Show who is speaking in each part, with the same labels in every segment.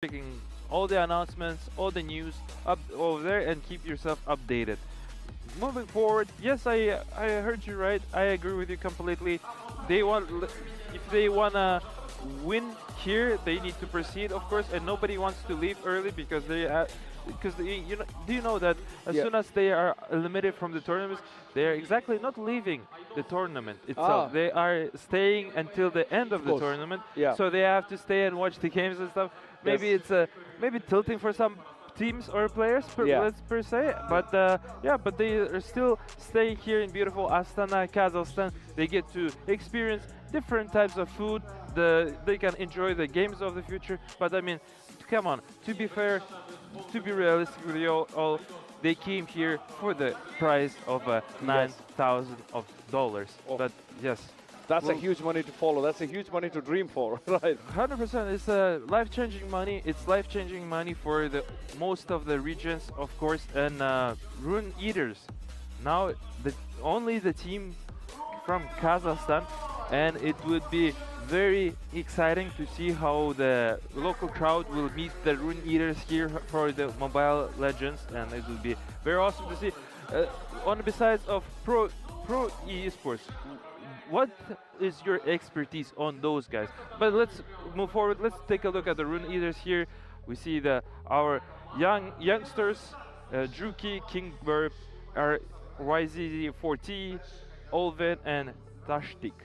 Speaker 1: checking all the announcements, all the news up over there, and keep yourself updated. Moving forward, yes, I heard you right. I agree with you completely. They want if they wanna win here, they need to proceed, of course, and nobody wants to leave early because you know, do you know that as
Speaker 2: Yeah.
Speaker 1: soon as they are eliminated from the tournaments, they are exactly not leaving the tournament
Speaker 2: Ah,
Speaker 1: itself. They are staying until the end
Speaker 2: of
Speaker 1: of the
Speaker 2: course.
Speaker 1: tournament,
Speaker 2: Yeah.
Speaker 1: so they have to stay and watch the games and stuff. Maybe
Speaker 2: Yes.
Speaker 1: it's maybe tilting for some teams or players
Speaker 2: Yeah.
Speaker 1: let's per se, but yeah, but they are still staying here in beautiful Astana, Kazakhstan. They get to experience different types of food. They can enjoy the games of the future. But I mean, come on, to be fair, to be realistic with you all, they came here for the price of
Speaker 2: Yes.
Speaker 1: $9,000.
Speaker 2: Oh.
Speaker 1: But yes,
Speaker 2: That's a
Speaker 1: well,
Speaker 2: huge money to follow. That's a huge money to dream for, right?
Speaker 1: 100%. It's life-changing money. It's life-changing money for the most of the regions, of course, and Rune Eaters. Now, only the team from Kazakhstan, and it would be very exciting to see how the local crowd will meet the Rune Eaters here for the Mobile Legends, and it will be very awesome to see. On besides of pro esports, what is your expertise on those guys? But let's move forward. Let's take a look at the Rune Eaters here. We see our youngsters, Druki, Kingberg, our YZ4T, Olven, and Tashtik.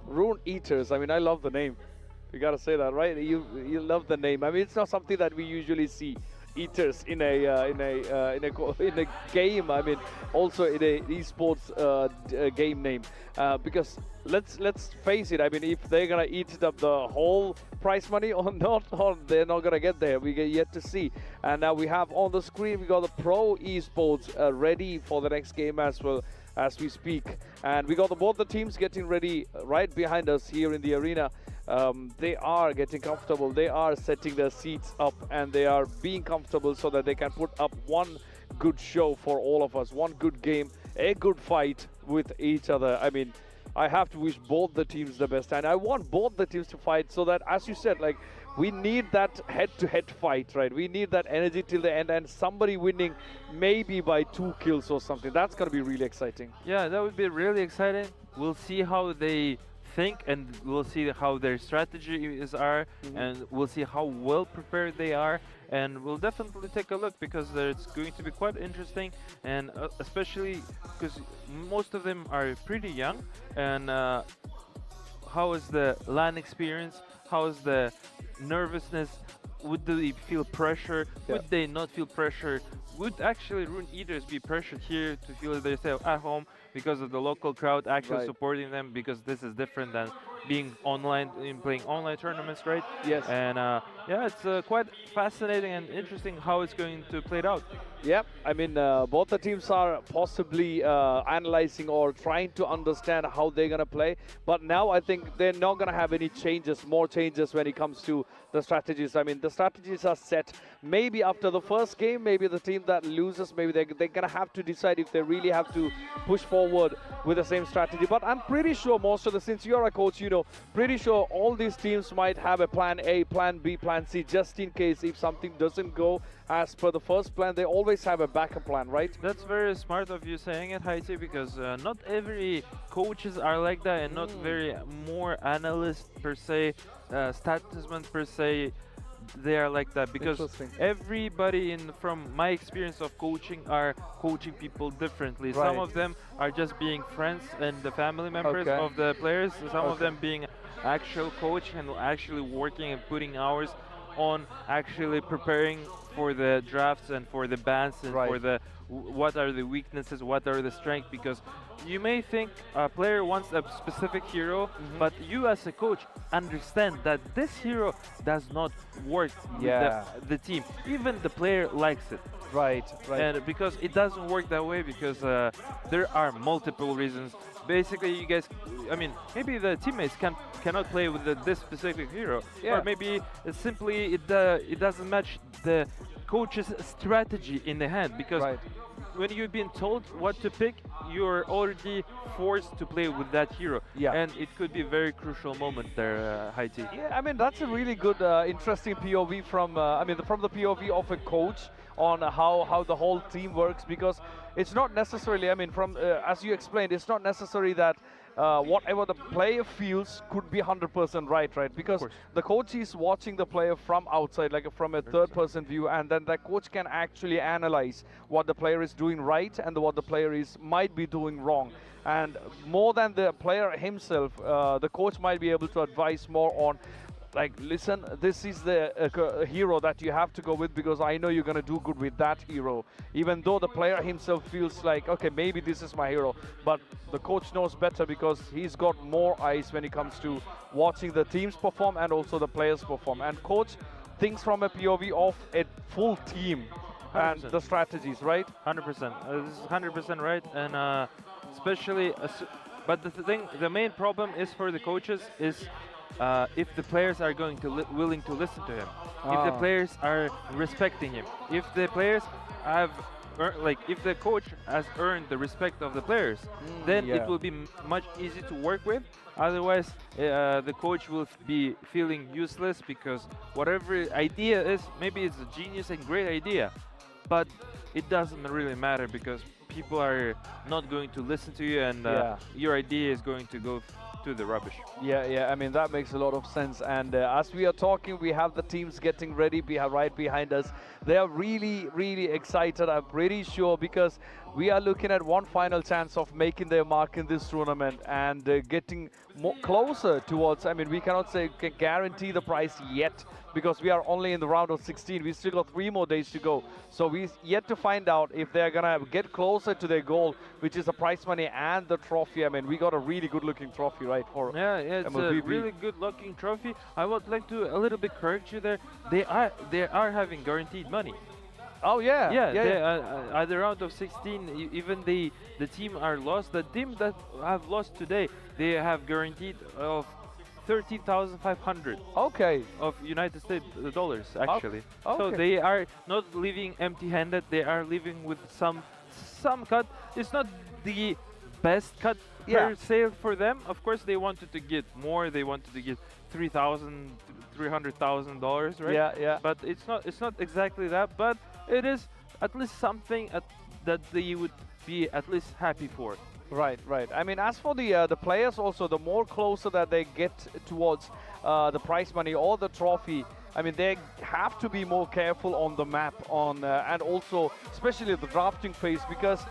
Speaker 2: Rune Eaters. I mean, I love the name. You gotta say that, right? You love the name. I mean, it's not something that we usually see. Eaters in a game. I mean, also in a esports game name. Because let's face it. I mean, if they're gonna eat it up the whole prize money or not, or they're not gonna get there. We get yet to see. And now we have on the screen we got the pro esports ready for the next game as well as we speak. And we got both the teams getting ready right behind us here in the arena. They are getting comfortable. They are setting their seats up and they are being comfortable so that they can put up one good show for all of us, one good game, a good fight with each other. I mean, I have to wish both the teams the best, and I want both the teams to fight so that, as you said, like, we need that head-to-head fight, right? We need that energy till the end and somebody winning maybe by 2 kills or something. That's going to be really exciting.
Speaker 1: Yeah, that would be really exciting. We'll see how they think, and we'll see how their strategies are, and we'll see how well prepared they are, and we'll definitely take a look because it's going to be quite interesting, and especially because most of them are pretty young. And how is the LAN experience? How is the nervousness? Would they feel pressure?
Speaker 2: Yeah.
Speaker 1: Would they not feel pressure? Would actually Rune Eaters be pressured here to feel themselves at home because of the local crowd actually
Speaker 2: Right.
Speaker 1: supporting them? Because this is different than being online in playing online tournaments, right?
Speaker 2: Yes.
Speaker 1: And yeah, it's quite fascinating and interesting how it's going to play out.
Speaker 2: Yep, I mean, both the teams are possibly analyzing or trying to understand how they're going to play. But now I think they're not going to have any changes, more changes when it comes to the strategies. I mean, the strategies are set. Maybe after the first game, maybe the team that loses, maybe they're going to have to decide if they really have to push forward with the same strategy. But I'm pretty sure most of the, since you're a coach, you know, pretty sure all these teams might have a plan A, plan B, plan C, just in case if something doesn't go as per the first plan. They always have a backup plan, right?
Speaker 1: That's very smart of you saying it, Haiti, because not every coaches are like that, and not very more analysts per se, statismen per se, they are like that. Because
Speaker 2: Interesting.
Speaker 1: everybody from my experience of coaching are coaching people differently. Some
Speaker 2: Right.
Speaker 1: of them are just being friends and the family members
Speaker 2: Okay.
Speaker 1: of the players. Some of
Speaker 2: Okay.
Speaker 1: them being actual coach and actually working and putting hours on actually preparing for the drafts and for the bans and
Speaker 2: Right.
Speaker 1: for the what are the weaknesses, what are the strengths. Because you may think a player wants a specific hero, but you as a coach understand that this hero does not work
Speaker 2: Yeah.
Speaker 1: with the team. Even the player likes it.
Speaker 2: Right, right.
Speaker 1: And because it doesn't work that way, because there are multiple reasons. Basically, you guys, I mean, maybe the teammates cannot play with this specific hero,
Speaker 2: Yeah.
Speaker 1: or maybe it's simply it doesn't match the coach's strategy in the hand. Because
Speaker 2: Right.
Speaker 1: when you've been told what to pick, you're already forced to play with that hero.
Speaker 2: Yeah.
Speaker 1: And it could be a very crucial moment there, Haiti.
Speaker 2: Yeah, I mean that's a really good, interesting POV from from the POV of a coach on how the whole team works, because it's not necessarily, from as you explained, it's not necessary that whatever the player feels could be 100% right, because
Speaker 1: course.
Speaker 2: the coach is watching the player from outside, like from a third-person view, and then the coach can actually analyze what the player is doing right and what the player might be doing wrong. And more than the player himself, the coach might be able to advise more on, like, listen, this is the hero that you have to go with, because I know you're going to do good with that hero. Even though the player himself feels like, okay, maybe this is my hero, but the coach knows better because he's got more eyes when it comes to watching the teams perform and also the players perform. And coach thinks from a POV of a full team and
Speaker 1: 100%.
Speaker 2: the strategies, right?
Speaker 1: 100%. This is 100% right, and especially, but the main problem is for the coaches is if the players are going to willing to listen to him, if the players are respecting him, if the players have if the coach has earned the respect of the players, then it will be much easier to work with. Otherwise, the coach will be feeling useless, because whatever idea is, maybe it's a genius and great idea, but it doesn't really matter because people are not going to listen to you, and your idea is going to go to the rubbish.
Speaker 2: Yeah, that makes a lot of sense. And as we are talking, we have the teams getting ready right behind us. They are really, really excited, I'm pretty sure, because we are looking at one final chance of making their mark in this tournament and getting closer towards, we cannot say guarantee the prize yet, because we are only in the round of 16. We still got 3 more days to go. So we yet to find out if they're gonna get closer to their goal, which is the prize money and the trophy. We got a really good looking trophy, right? For
Speaker 1: yeah, it's
Speaker 2: MLBB.
Speaker 1: a really good looking trophy. I would like to a little bit correct you there. They are having guaranteed money.
Speaker 2: Oh yeah,
Speaker 1: At the round of 16, even the team are lost. The team that have lost today, they have guaranteed of 13,500
Speaker 2: Okay.
Speaker 1: of United States dollars, actually.
Speaker 2: Okay.
Speaker 1: So they are not leaving empty-handed. They are leaving with some cut. It's not the best cut per se for them. Of course, they wanted to get more. They wanted to get $300,000, right?
Speaker 2: Yeah.
Speaker 1: But it's not exactly that. But it is at least something that they would be at least happy for.
Speaker 2: Right. As for the players also, the more closer that they get towards the prize money or the trophy, they have to be more careful on the map, and also especially the drafting phase, because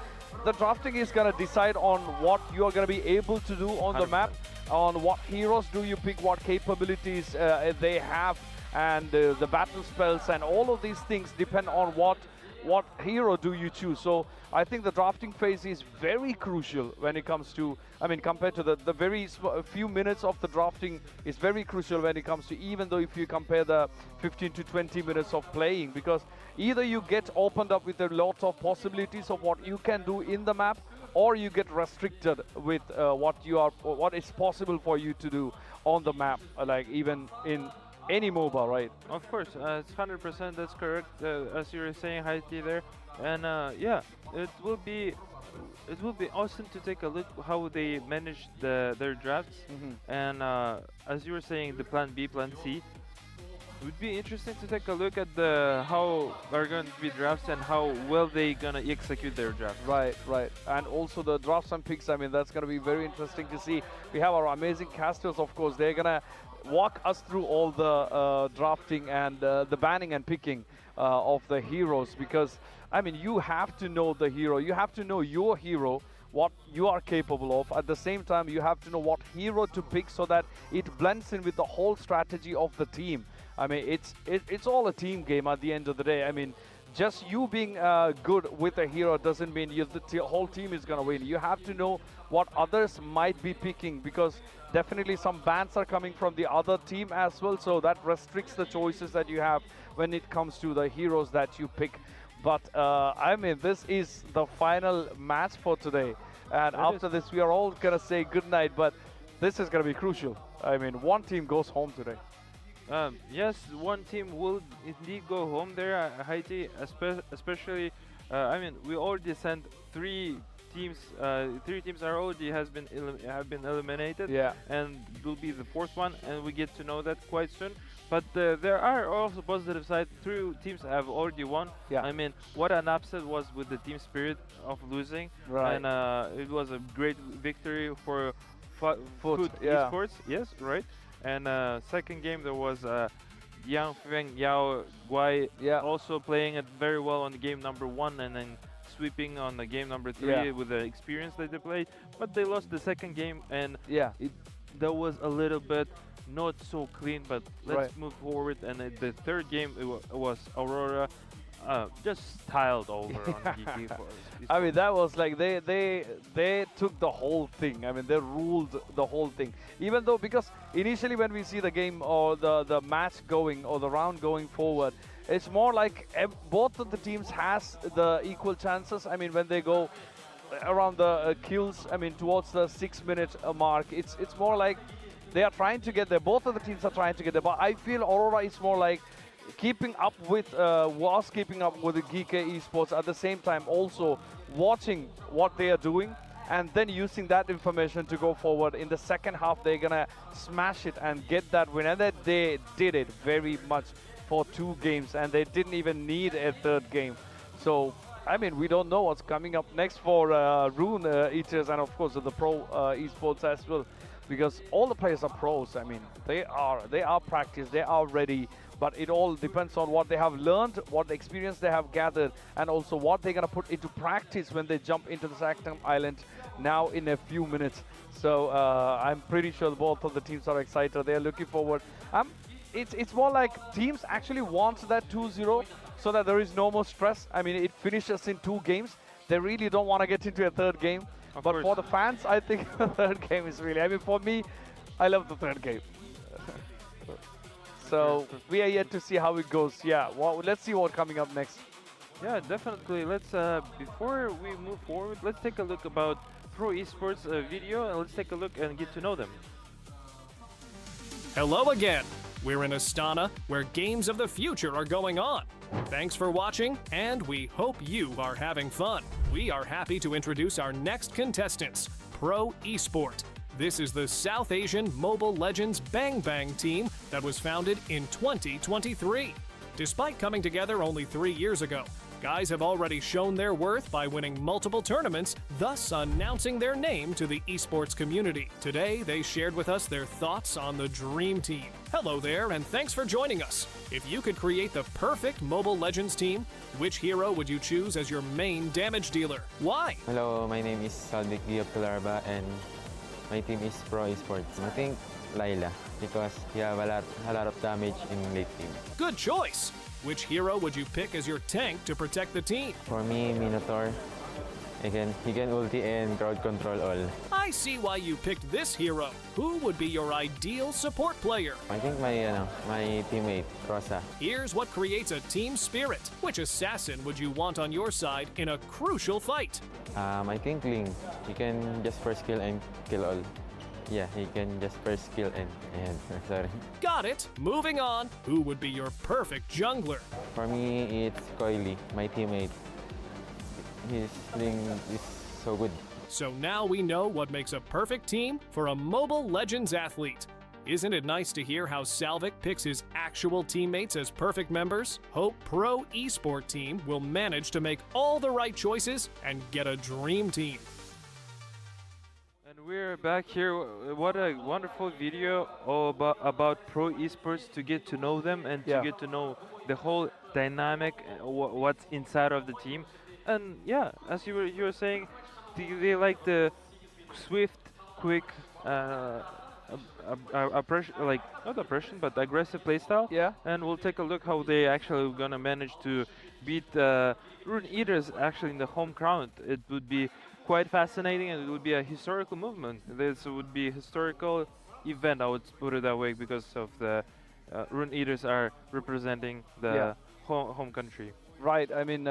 Speaker 2: the drafting is going to decide on what you are going to be able to do on the
Speaker 1: 100%.
Speaker 2: map, on what heroes do you pick, what capabilities they have, and the battle spells, and all of these things depend on what hero do you choose. So I think the drafting phase is very crucial when it comes to, compared to the very few minutes of the drafting is very crucial when it comes to, even though if you compare the 15 to 20 minutes of playing, because either you get opened up with a lot of possibilities of what you can do in the map, or you get restricted with what is possible for you to do on the map, like even in any MOBA, right?
Speaker 1: Of course, it's 100%. That's correct. As you were saying, Haiti there, and it will be awesome to take a look how they manage their drafts. And as you were saying, the plan B, plan C. It would be interesting to take a look at how are going to be drafts and how well they gonna execute their draft.
Speaker 2: Right. And also the drafts and picks, that's gonna be very interesting to see. We have our amazing casters, of course. They're gonna walk us through all the drafting and the banning and picking of the heroes, because you have to know the hero, you have to know your hero, what you are capable of. At the same time, you have to know what hero to pick so that it blends in with the whole strategy of the team. It's all a team game at the end of the day. Just you being good with a hero doesn't mean the whole team is going to win. You have to know what others might be picking, because definitely some bans are coming from the other team as well, so that restricts the choices that you have when it comes to the heroes that you pick. But this is the final match for today, and after this we are all gonna say goodnight, but this is gonna be crucial. One team goes home today.
Speaker 1: Yes, one team will indeed go home there, Haiti, especially, we already sent 3 three teams are already have been eliminated.
Speaker 2: Yeah.
Speaker 1: And will be the fourth one, and we get to know that quite soon. But there are also positive sides. Three teams have already won.
Speaker 2: Yeah.
Speaker 1: I mean, what an upset was with the team spirit of losing.
Speaker 2: Right.
Speaker 1: And it was a great victory for Food
Speaker 2: yeah.
Speaker 1: Esports. Yes, right. And second game there was Yang Feng Yao Guai
Speaker 2: Yeah.
Speaker 1: also playing it very well on the game number 1, and then sweeping on the game number 3
Speaker 2: Yeah.
Speaker 1: with the experience that they played. But they lost the second game, and
Speaker 2: Yeah.
Speaker 1: that was a little bit not so clean. But let's
Speaker 2: Right.
Speaker 1: move forward. And the third game was Aurora just tiled over on GT.
Speaker 2: I mean, that was like they took the whole thing. I mean, they ruled the whole thing. Even though, because initially when we see the game or the match going or the round going forward, it's more like both of the teams has the equal chances. I mean, when they go around the kills, I mean, towards the 6-minute mark, it's more like they are trying to get there. Both of the teams are trying to get there. But I feel Aurora is more like keeping up with the GK Esports, at the same time also watching what they are doing and then using that information to go forward. In the second half, they're gonna smash it and get that win, and that they did it very much for 2 games, and they didn't even need a third game. So I mean, we don't know what's coming up next for Rune Eaters, and of course the Pro Esports as well, because all the players are pros. I mean, they are practiced, they are ready. But it all depends on what they have learned, what experience they have gathered, and also what they're going to put into practice when they jump into the Sanctum Island now in a few minutes. So I'm pretty sure both of the teams are excited. They're looking forward. It's more like teams actually want that 2-0 so that there is no more stress. I mean, it finishes in 2 games. They really don't want to get into a third game. But for the fans, I think the third game is really... I mean, for me, I love the third game. So we are yet to see how it goes. Yeah, well, let's see what's coming up next.
Speaker 1: Yeah, definitely. Let's before we move forward, let's take a look about Pro Esports video, and let's take a look and get to know them.
Speaker 3: Hello again. We're in Astana, where games of the future are going on. Thanks for watching, and we hope you are having fun. We are happy to introduce our next contestants, Pro Esport. This is the South Asian Mobile Legends Bang Bang team that was founded in 2023. Despite coming together only 3 years ago, guys have already shown their worth by winning multiple tournaments, thus announcing their name to the esports community. Today, they shared with us their thoughts on the Dream Team. Hello there, and thanks for joining us. If you could create the perfect Mobile Legends team, which hero would you choose as your main damage dealer? Why?
Speaker 4: Hello, my name is Saldic Diop-Pilarba, and my team is Pro Esports. I think Layla, because he have a lot of damage in late game.
Speaker 3: Good choice! Which hero would you pick as your tank to protect the team?
Speaker 4: For me, Minotaur. He can ulti and crowd control all.
Speaker 3: I see why you picked this hero. Who would be your ideal support player?
Speaker 4: I think my teammate, Rosa.
Speaker 3: Here's what creates a team spirit. Which assassin would you want on your side in a crucial fight?
Speaker 4: I think Ling. He can just first kill and kill all. Yeah, he can just first kill and sorry.
Speaker 3: Got it. Moving on. Who would be your perfect jungler?
Speaker 4: For me, it's Coily, my teammate. His Ling is so good.
Speaker 3: So now we know what makes a perfect team for a Mobile Legends athlete. Isn't it nice to hear how Salvik picks his actual teammates as perfect members? Hope Pro Esport team will manage to make all the right choices and get a dream team.
Speaker 1: And we're back here. What a wonderful video about Pro Esports, to get to know them and to get to know the whole dynamic, what's inside of the team. And yeah, as you were saying, they like the swift, quick, oppression, like not oppression, but aggressive playstyle.
Speaker 2: Yeah.
Speaker 1: And we'll take a look how they actually gonna manage to beat Rune Eaters actually in the home ground. It would be quite fascinating, and it would be a historical movement. This would be a historical event, I would put it that way, because of the Rune Eaters are representing the home country.
Speaker 2: Right, I mean,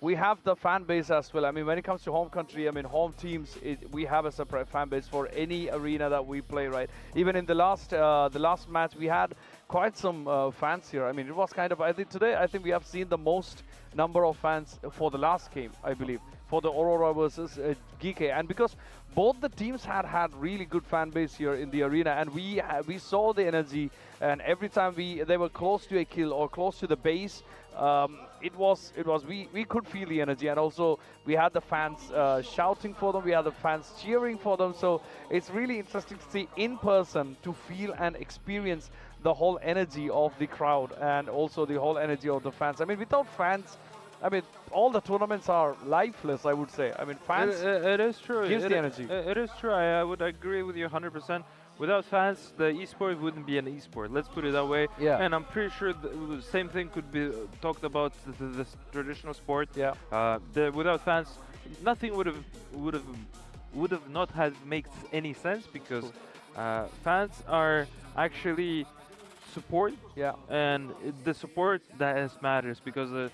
Speaker 2: we have the fan base as well. I mean, when it comes to home country, I mean, home teams, we have a separate fan base for any arena that we play, right? Even in the last match, we had quite some fans here. I mean, it was kind of, I think today, I think we have seen the most number of fans for the last game, I believe. for the Aurora versus GK, and because both the teams had really good fan base here in the arena, and we saw the energy, and every time they were close to a kill or close to the base, we could feel the energy, and also we had the fans shouting for them, we had the fans cheering for them. So it's really interesting to see in person, to feel and experience the whole energy of the crowd and also the whole energy of the fans. I mean, without fans, I mean, all the tournaments are lifeless, I would say. I mean, fans
Speaker 1: It is true.
Speaker 2: gives the energy.
Speaker 1: It is true. I would agree with you 100%. Without fans, the esport wouldn't be an esport. Let's put it that way.
Speaker 2: Yeah.
Speaker 1: And I'm pretty sure the same thing could be talked about the traditional sport.
Speaker 2: Yeah.
Speaker 1: Without fans, nothing would have not had make any sense, because fans are actually support.
Speaker 2: Yeah.
Speaker 1: And the support that is matters, because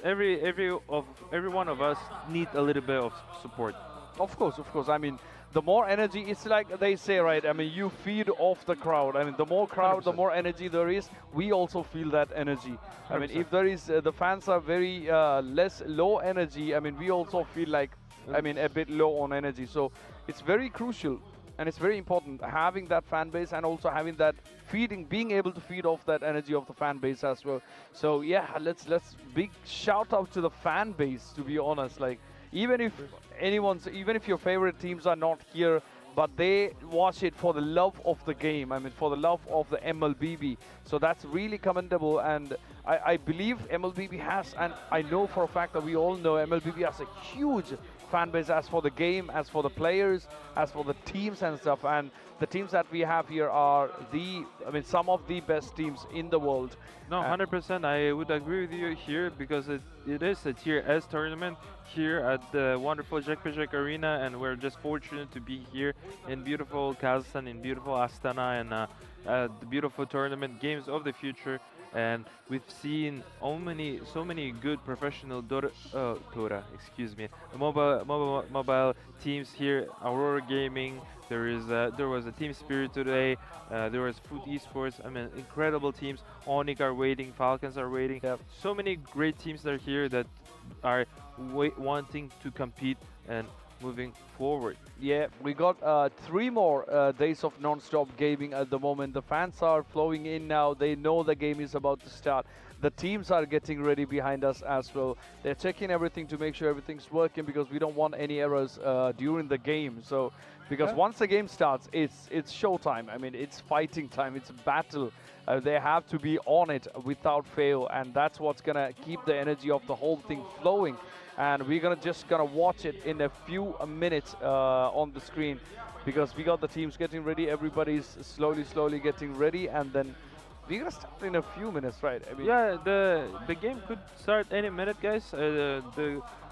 Speaker 1: every one of us need a little bit of support.
Speaker 2: Of course, of course. I mean, the more energy, it's like they say, right? I mean, you feed off the crowd. I mean, the more crowd, the
Speaker 1: 100%.
Speaker 2: more energy there is. We also feel that energy. I mean,
Speaker 1: 100%.
Speaker 2: if there is, the fans are very low energy, I mean, we also feel like, I mean, a bit low on energy. So it's very crucial, and it's very important having that fan base, and also having that being able to feed off that energy of the fan base as well. So yeah, let's big shout out to the fan base, to be honest. Like, even if your favorite teams are not here, but they watch it for the love of the game. I mean, for the love of the MLBB. So that's really commendable, and I believe MLBB has, and I know for a fact that we all know MLBB has a huge fan base as for the game, as for the players, as for the teams and stuff. And the teams that we have here are some of the best teams in the world.
Speaker 1: No, 100%. I would agree with you here, because it is a Tier S tournament here at the wonderful Jack Arena, and we're just fortunate to be here in beautiful Kazakhstan, in beautiful Astana, and the beautiful tournament Games of the Future. And we've seen so many good professional mobile teams here. Aurora Gaming. There was a Team Spirit today. There was Food Esports. I mean, incredible teams. Onyx are waiting. Falcons are waiting.
Speaker 2: Yep.
Speaker 1: So many great teams that are here that are wanting to compete and moving forward.
Speaker 2: Yeah, we got 3 more days of non-stop gaming at the moment. The fans are flowing in now. They know the game is about to start. The teams are getting ready behind us as well. They're checking everything to make sure everything's working, because we don't want any errors during the game. So, because once the game starts, it's showtime. I mean, it's fighting time. It's a battle. They have to be on it without fail, and that's what's gonna keep the energy of the whole thing flowing. And we're gonna watch it in a few minutes on the screen, because we got the teams getting ready. Everybody's slowly getting ready, and then we're gonna start in a few minutes, right? I mean,
Speaker 1: Yeah, the game could start any minute, guys.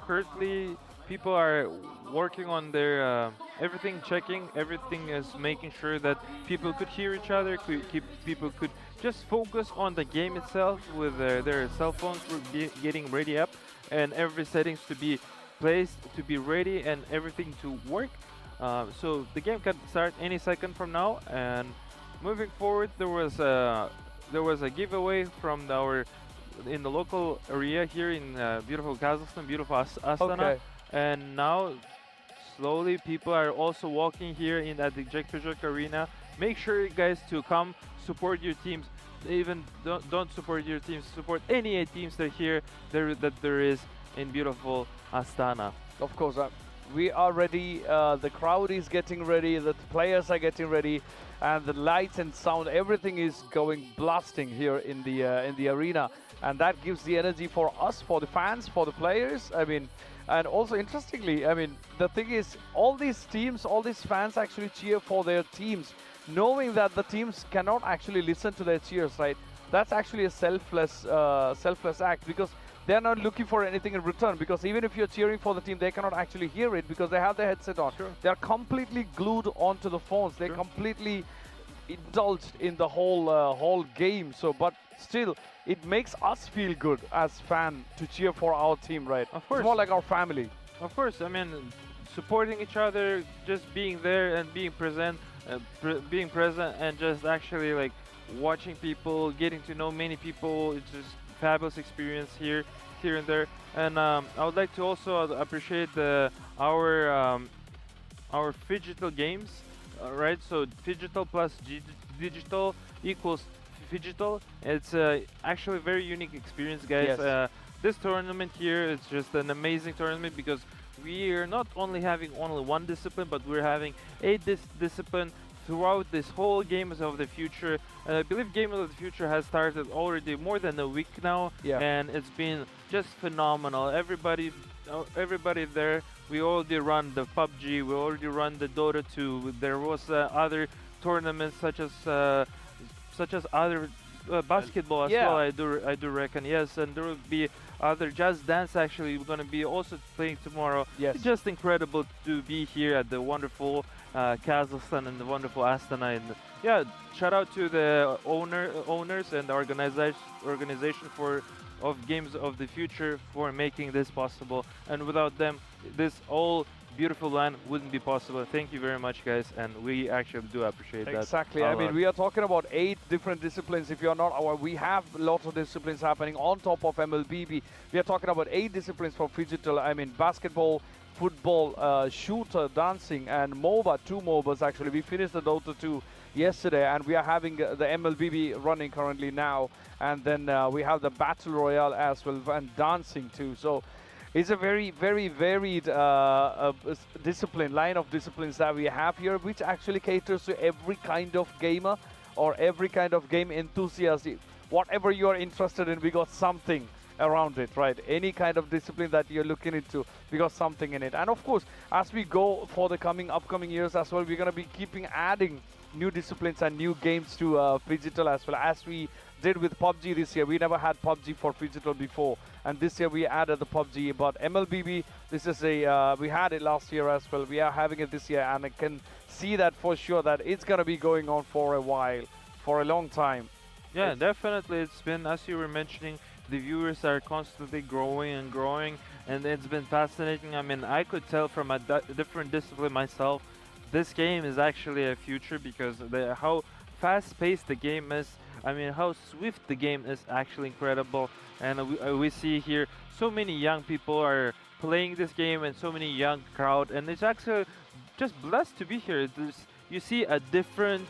Speaker 1: Currently people are working on their everything, checking everything, is making sure that people could hear each other, people could just focus on the game itself with their cell phones, getting ready up, and every settings to be placed, to be ready, and everything to work. So the game can start any second from now. And moving forward, there was a giveaway from in the local area here in beautiful Kazakhstan, beautiful Astana.
Speaker 2: Okay.
Speaker 1: And now slowly people are also walking here at the Jack Arena. Make sure, guys, to come support your teams. Even don't support your teams, support any teams that there is in beautiful Astana.
Speaker 2: of course, we are ready. The crowd is getting ready. The players are getting ready, and the lights and sound, everything is going blasting here in the arena, and that gives the energy for us, for the fans, for the players. I mean, and also interestingly, I mean, the thing is, all these teams, all these fans actually cheer for their teams, knowing that the teams cannot actually listen to their cheers, right? That's actually a selfless act, because they're not looking for anything in return, because even if you're cheering for the team, they cannot actually hear it because they have their headset on.
Speaker 1: Sure.
Speaker 2: They're completely glued onto the phones. They're completely indulged in the whole game. So, but still, it makes us feel good as fans to cheer for our team, right?
Speaker 1: Of course.
Speaker 2: It's more like our family.
Speaker 1: Of course, I mean, supporting each other, just being there and being present, and just actually like watching people, getting to know many people. It's just fabulous experience here and there. And I would like to also appreciate our phygital games, right? So phygital plus digital equals phygital. It's actually a very unique experience, guys.
Speaker 2: Yes.
Speaker 1: This tournament here is just an amazing tournament because we are not only having only one discipline, but we're having 8 discipline throughout this whole Games of the Future. And I believe Games of the Future has started already more than a week now,
Speaker 2: Yeah.
Speaker 1: and it's been just phenomenal. Everybody there. We already run the PUBG, we already run the Dota 2. There was other tournaments such as other basketball as
Speaker 2: Yeah.
Speaker 1: well. I do reckon, yes, and there will be other Just Dance. Actually, we're gonna be also playing tomorrow.
Speaker 2: Yes.
Speaker 1: It's just incredible to be here at the wonderful Kazakhstan and the wonderful Astana. And yeah, shout out to the owners and the organization of Games of the Future for making this possible. And without them, this all beautiful land wouldn't be possible. Thank you very much, guys, and we actually do appreciate that.
Speaker 2: Exactly.
Speaker 1: a
Speaker 2: I mean,
Speaker 1: lot.
Speaker 2: we are talking about 8 different disciplines. If you're not aware, we have lots of disciplines happening on top of MLBB. We are talking about 8 disciplines for phygital. I mean, basketball, football, shooter, dancing, and MOBA. 2 MOBAs actually. We finished the Dota 2 yesterday, and we are having the MLBB running currently now. And then we have the Battle Royale as well, and dancing too. So it's a very, very varied line of disciplines that we have here, which actually caters to every kind of gamer or every kind of game enthusiast. Whatever you are interested in, we got something around it, right? Any kind of discipline that you're looking into, we got something in it. And of course, as we go for the upcoming years as well, we're going to be keeping adding new disciplines and new games to phygital as well, as we did with PUBG this year. We never had PUBG for phygital before, and this year we added the PUBG. But MLBB, this is we had it last year as well. We are having it this year, and I can see that for sure that it's gonna be going on for a while, for a long time.
Speaker 1: Yeah, definitely. It's been, as you were mentioning, the viewers are constantly growing and growing, and it's been fascinating. I mean, I could tell from a different discipline myself, this game is actually a future because how fast-paced the game is. I mean, how swift the game is actually incredible. And we see here so many young people are playing this game and so many young crowd. And it's actually just blessed to be here. You see a different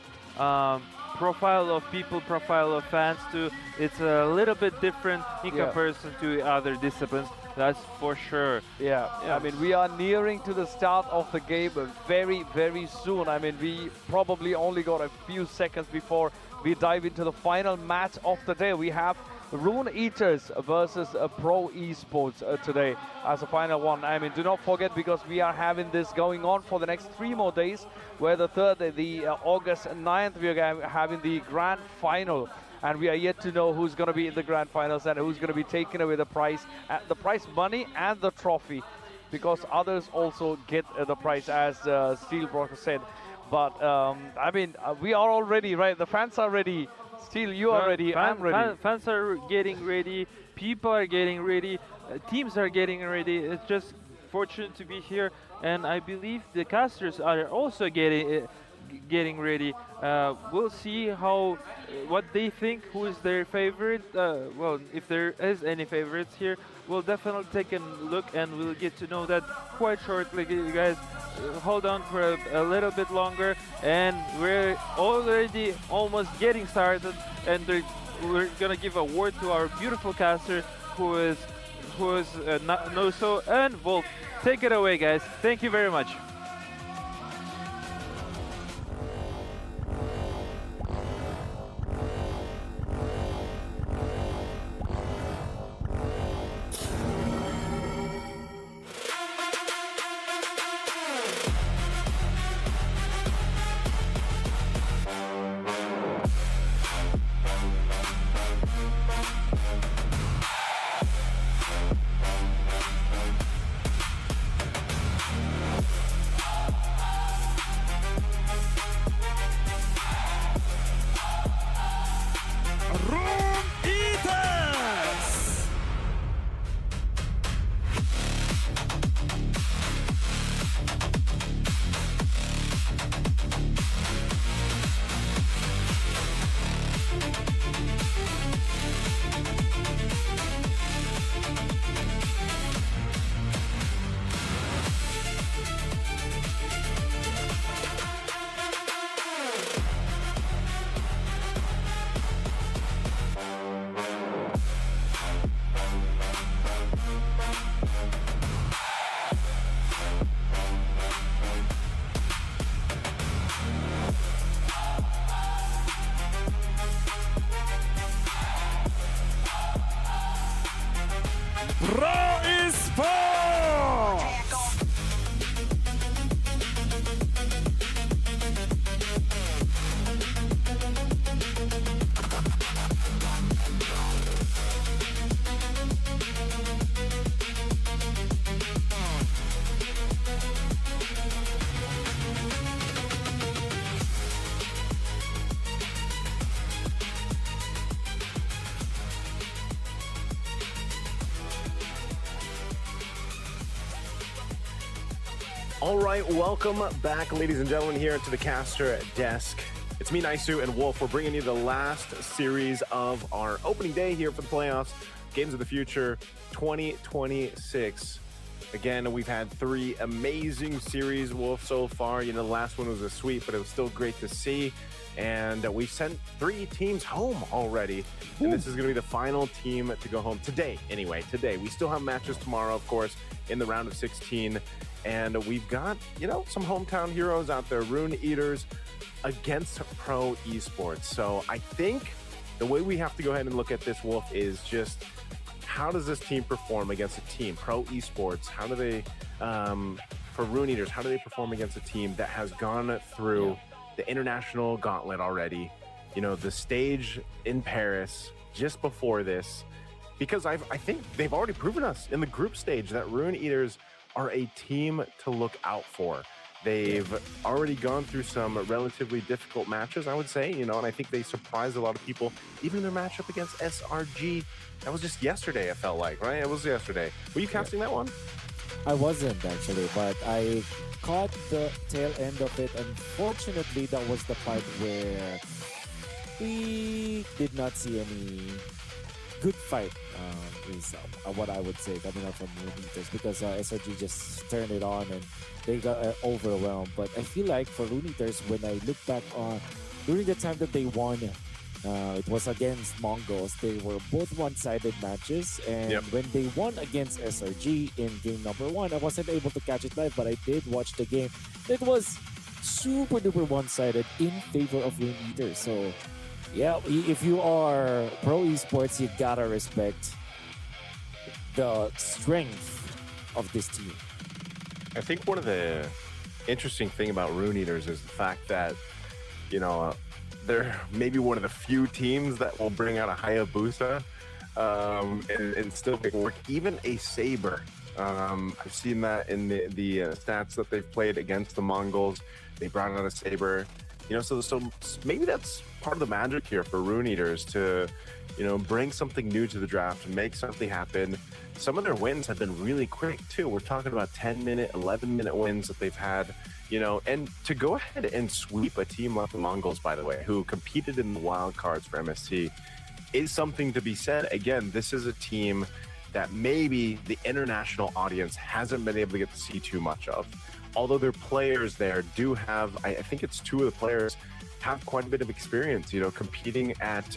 Speaker 1: profile of people, profile of fans too. It's a little bit different in comparison to other disciplines. That's for sure.
Speaker 2: Yeah, I mean, we are nearing to the start of the game very, very soon. I mean, we probably only got a few seconds before we dive into the final match of the day. We have Rune Eaters versus Pro Esports today as a final one. I mean, do not forget, because we are having this going on for the next 3 more days, where the August 9th, we are having the grand final. And we are yet to know who's going to be in the grand finals and who's going to be taking away the prize money and the trophy, because others also get the prize, as Steel Broker said. But I mean, we are all ready, right? The fans are ready. Steel, you are ready. I'm ready.
Speaker 1: Fans are getting ready. People are getting ready. Teams are getting ready. It's just fortunate to be here, and I believe the casters are also getting ready. We'll see what they think, who is their favorite. Well, if there is any favorites here, we'll definitely take a look and we'll get to know that quite shortly. You guys hold on for a little bit longer, and we're already almost getting started, and we're gonna give a word to our beautiful caster who is Noso and Wolf. Take it away, guys. Thank you very much.
Speaker 5: Pro Esports!
Speaker 6: All right, welcome back, ladies and gentlemen, here to the caster desk. It's me, Naisu, and Wolf. We're bringing you the last series of our opening day here for the playoffs, Games of the Future 2026. Again, we've had 3 amazing series, Wolf, so far. You know, the last one was a sweep, but it was still great to see. And we've sent 3 teams home already. And this is going to be the final team to go home today. Anyway, today. We still have matches tomorrow, of course, in the round of 16. And we've got, you know, some hometown heroes out there, Rune Eaters against Pro Esports. So I think the way we have to go ahead and look at this, Wolf, is just how does this team perform against a team? Pro Esports, how do they, for Rune Eaters, how do they perform against a team that has gone through the international gauntlet already? You know, the stage in Paris just before this, because I think they've already proven us in the group stage that Rune Eaters are a team to look out for. They've already gone through some relatively difficult matches, I would say, you know, and I think they surprised a lot of people, even in their matchup against SRG. That was just yesterday, it felt like, right? It was yesterday. Were you casting that one?
Speaker 5: I wasn't actually, but I caught the tail end of it. Unfortunately, that was the part where we did not see any good fight, is what I would say coming out from Rune Eaters, because SRG just turned it on and they got overwhelmed. But I feel like for Rune Eaters, when I look back on during the time that they won, it was against Mongols. They were both one-sided matches, and when they won against SRG in game number 1, I wasn't able to catch it live, but I did watch the game. It was super duper one-sided in favor of Rune Eaters. So yeah, if you are Pro Esports, you gotta respect the strength of this team.
Speaker 6: I think one of the interesting thing about Rune Eaters is the fact that, you know, they're maybe one of the few teams that will bring out a Hayabusa and still make it work. Even a Saber. I've seen that in the stats that they've played against the Mongols. They brought out a Saber. You know, so maybe that's part of the magic here for Rune Eaters to, you know, bring something new to the draft and make something happen. Some of their wins have been really quick too. We're talking about 10-minute, 11-minute wins that they've had, you know, and to go ahead and sweep a team like the Mongols, by the way, who competed in the wild cards for MSC, is something to be said. Again, this is a team that maybe the international audience hasn't been able to get to see too much of. Although their players there do have, I think it's 2 of the players have quite a bit of experience, you know, competing at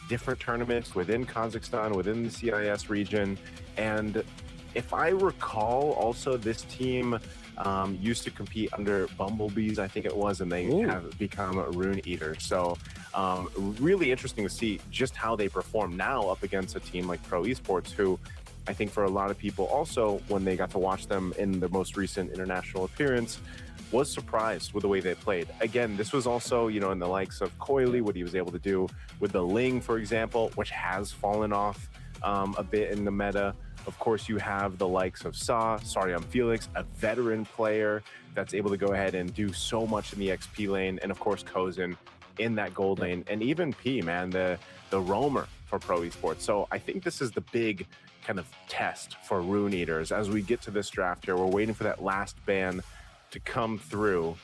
Speaker 6: different tournaments within Kazakhstan, within the CIS region. And if I recall, also this team used to compete under Bumblebees, I think it was, and they have become Rune Eaters. So really interesting to see just how they perform now up against a team like Pro Esports, who I think for a lot of people also, when they got to watch them in their most recent international appearance, was surprised with the way they played. Again, this was also, you know, in the likes of Coily, what he was able to do with the Ling, for example, which has fallen off a bit in the meta. Of course, you have the likes of I'm Felix, a veteran player that's able to go ahead and do so much in the XP lane, and of course, Kozin in that gold lane, and even P, man, the roamer for Pro Esports. So I think this is the big kind of test for Rune Eaters as we get to this draft here. We're waiting for that last ban to come through.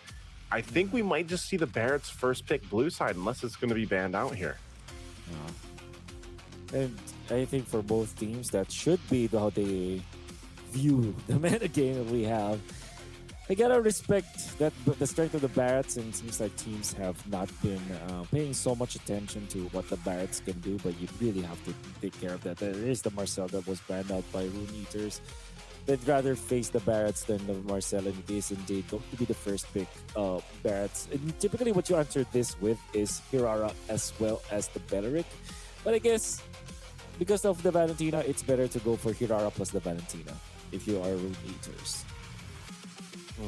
Speaker 6: I think we might just see the Barrett's first pick blue side, unless it's going to be banned out here.
Speaker 5: And I think for both teams, that should be how they view the meta game that we have. I gotta respect that the strength of the Barretts, and it seems like teams have not been paying so much attention to what the Barretts can do, but you really have to take care of that. There is the Marcel that was banned out by Rune Eaters. They'd rather face the Barretts than the Marcel, and it is indeed going to be the first pick Barretts. And typically what you answer this with is Hirara as well as the Beleric. But I guess because of the Valentina, it's better to go for Hirara plus the Valentina if you are Rune Eaters.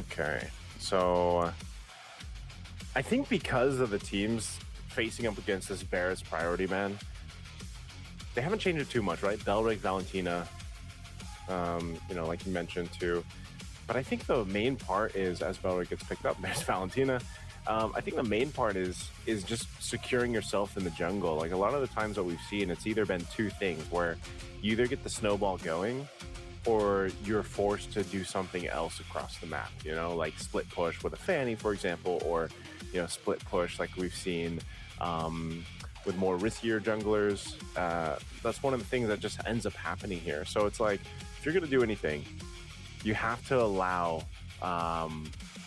Speaker 6: Okay, so I think because of the teams facing up against this Barrett's priority man, they haven't changed it too much, right? Belric, Valentina, you know, like you mentioned too. But I think the main part is, as Belric gets picked up, there's Valentina. I think the main part is just securing yourself in the jungle. Like a lot of the times that we've seen, it's either been two things where you either get the snowball going or you're forced to do something else across the map, you know, like split push with a Fanny, for example, or, you know, split push like we've seen with more riskier junglers. That's one of the things that just ends up happening here. So it's like, if you're going to do anything, you have to allow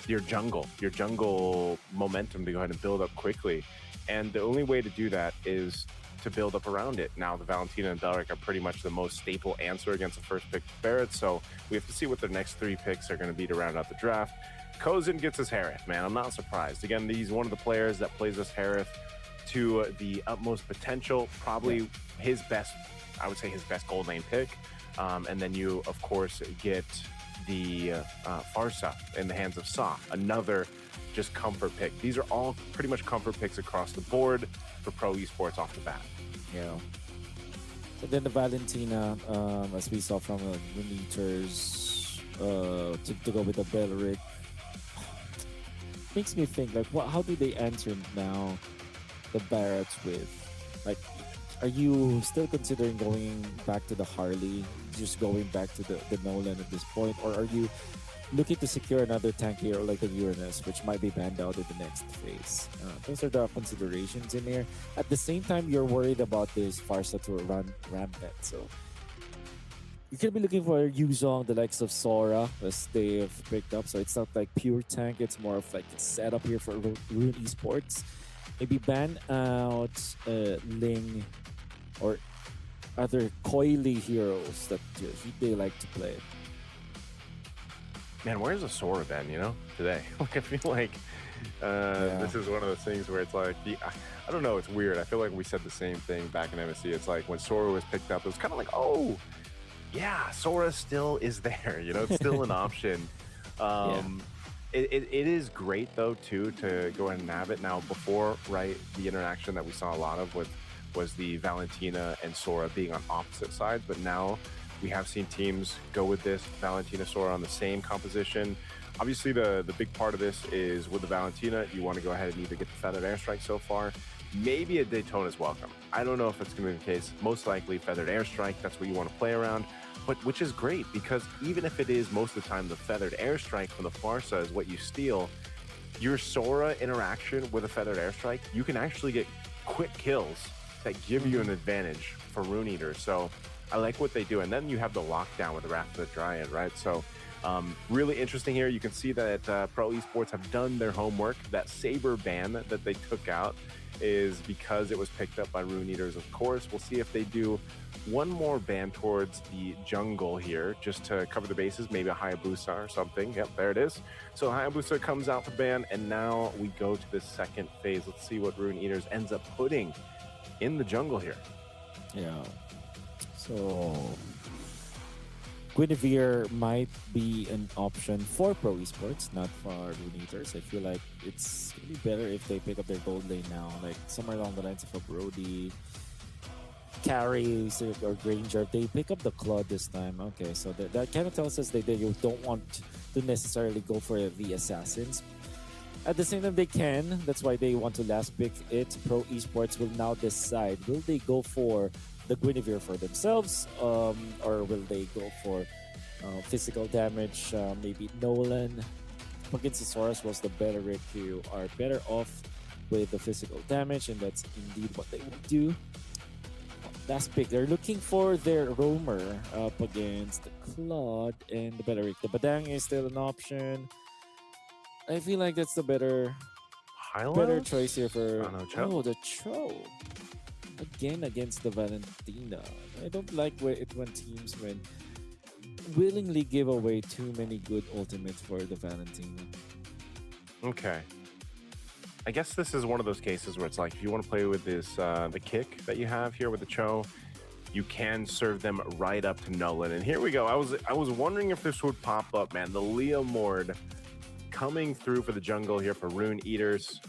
Speaker 6: your jungle momentum to go ahead and build up quickly. And the only way to do that is to build up around it. Now, the Valentina and Belric are pretty much the most staple answer against the first pick Barrett, so we have to see what their next three picks are going to be to round out the draft. Kozin gets his Harith, man. I'm not surprised. Again, he's one of the players that plays this Harith to the utmost potential, probably his best, I would say his best gold lane pick. And then you, of course, get the Farsa in the hands of Sa, another just comfort pick. These are all pretty much comfort picks across the board for pro esports off the bat.
Speaker 5: Yeah. So then the Valentina, as we saw from the Meters, to go with the Belric, makes me think like, how do they answer now the Barretts with? Like, are you still considering going back to the Harley, just going back to the Nolan at this point, or are you looking to secure another tank hero like the Uranus, which might be banned out in the next phase? Those are the considerations in here. At the same time, you're worried about this Farsa to run rampant, so you can be looking for Yuzong, the likes of Sora, as they have picked up. So it's not like pure tank; it's more of like a setup here for Rune Esports. Maybe ban out Ling or other coily heroes that they like to play.
Speaker 6: Man, where's the Sora been, you know, today? Like, I feel like this is one of those things where it's like, I don't know, it's weird. I feel like we said the same thing back in MSC. It's like when Sora was picked up, it was kind of like, oh, yeah, Sora still is there, you know, it's still an option. It is great, though, too, to go ahead and have it. Now, before, right, the interaction that we saw a lot of was the Valentina and Sora being on opposite sides, but now we have seen teams go with this Valentina Sora on the same composition. Obviously, the big part of this is with the Valentina, you want to go ahead and either get the Feathered Airstrike so far. Maybe a Daytona's welcome. I don't know if it's going to be the case. Most likely Feathered Airstrike, that's what you want to play around. But which is great, because even if it is most of the time the Feathered Airstrike from the Farsa is what you steal, your Sora interaction with a Feathered Airstrike, you can actually get quick kills that give you an advantage for Rune Eaters. So I like what they do. And then you have the lockdown with the Wrath of the Dryad, right? So really interesting here. You can see that Pro Esports have done their homework. That Saber ban that they took out is because it was picked up by Rune Eaters, of course. We'll see if they do one more ban towards the jungle here, just to cover the bases, maybe a Hayabusa or something. Yep, there it is. So Hayabusa comes out for ban, and now we go to the second phase. Let's see what Rune Eaters ends up putting in the jungle here.
Speaker 5: Yeah. So Guinevere might be an option for Pro Esports, not for Rune Eaters. I feel like it's going to be better if they pick up their gold lane now, like somewhere along the lines of a Brody, Carry, or Granger. They pick up the Claude this time. Okay, so that kind of tells us that they don't want to necessarily go for the Assassins. At the same time, they can. That's why they want to last pick it. Pro Esports will now decide, will they go for the Guinevere for themselves, or will they go for physical damage? Maybe Nolan against the Saurus was the better Rick. You are better off with the physical damage, and that's indeed what they will do. Last pick, they're looking for their Roamer up against the Claude and the Beleric. The Badang is still an option. I feel like that's the better choice here for the Cho. Again against the Valentina. I don't like when teams willingly give away too many good ultimates for the Valentina.
Speaker 6: Okay. I guess this is one of those cases where it's like, if you want to play with this the kick that you have here with the Cho, you can serve them right up to Nolan. And here we go. I was wondering if this would pop up, man. The Leo Mord coming through for the jungle here for Rune Eaters.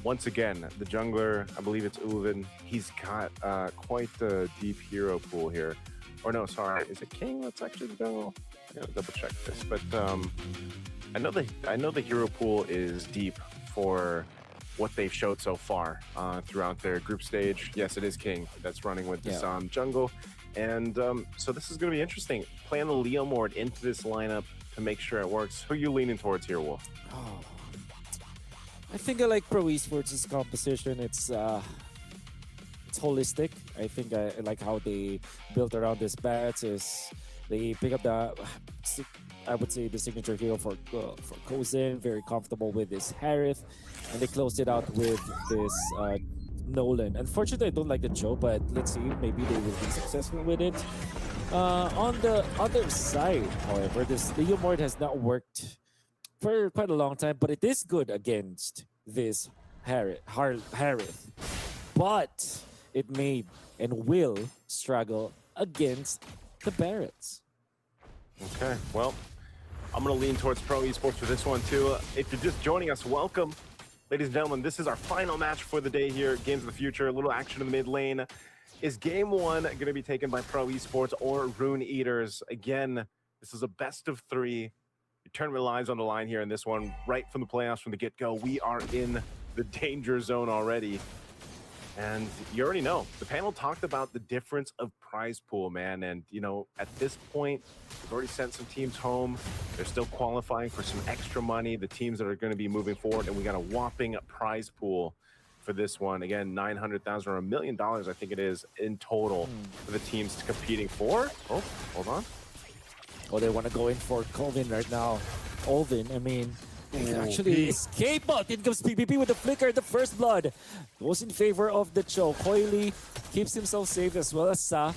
Speaker 6: Once again, the jungler, I believe it's Ulvin. He's got quite the deep hero pool here. Or no, sorry, is it King that's actually the jungle? I gotta double check this. But I know the hero pool is deep for what they've showed so far throughout their group stage. Yes, it is King that's running with this jungle. And so this is going to be interesting. Playing the Leo Mord into this lineup to make sure it works. Who are you leaning towards here, Wolf?
Speaker 5: Oh, I think I like Pro Esports' composition. It's holistic. I think I like how they built around this bats. Is they pick up the, I would say, the signature hero for Kozin. Very comfortable with this Harith, and they closed it out with this Nolan. Unfortunately, I don't like the Joe, but let's see. Maybe they will be successful with it. On the other side, however, this Leo Mord has not worked for quite a long time, but it is good against this Harith. But it may and will struggle against the Barretts.
Speaker 6: Okay, well, I'm going to lean towards Pro Esports for this one too. If you're just joining us, welcome. Ladies and gentlemen, this is our final match for the day here. Games of the Future, a little action in the mid lane. Is game one going to be taken by Pro Esports or Rune Eaters? Again, this is a best of three. Your tournament lies on the line here in this one, right from the playoffs, from the get-go. We are in the danger zone already. And you already know, the panel talked about the difference of prize pool, man. And, you know, at this point, we've already sent some teams home. They're still qualifying for some extra money, the teams that are going to be moving forward. And we got a whopping prize pool for this one. Again, 900,000 or $1 million, I think it is, in total for the teams competing for. Oh, hold on.
Speaker 5: Oh, they want to go in for Colvin right now. Olvin, I mean, actually escape, but it comes PPP with the flicker. The first blood goes in favor of the Cho. Coily keeps himself safe as well as Sa.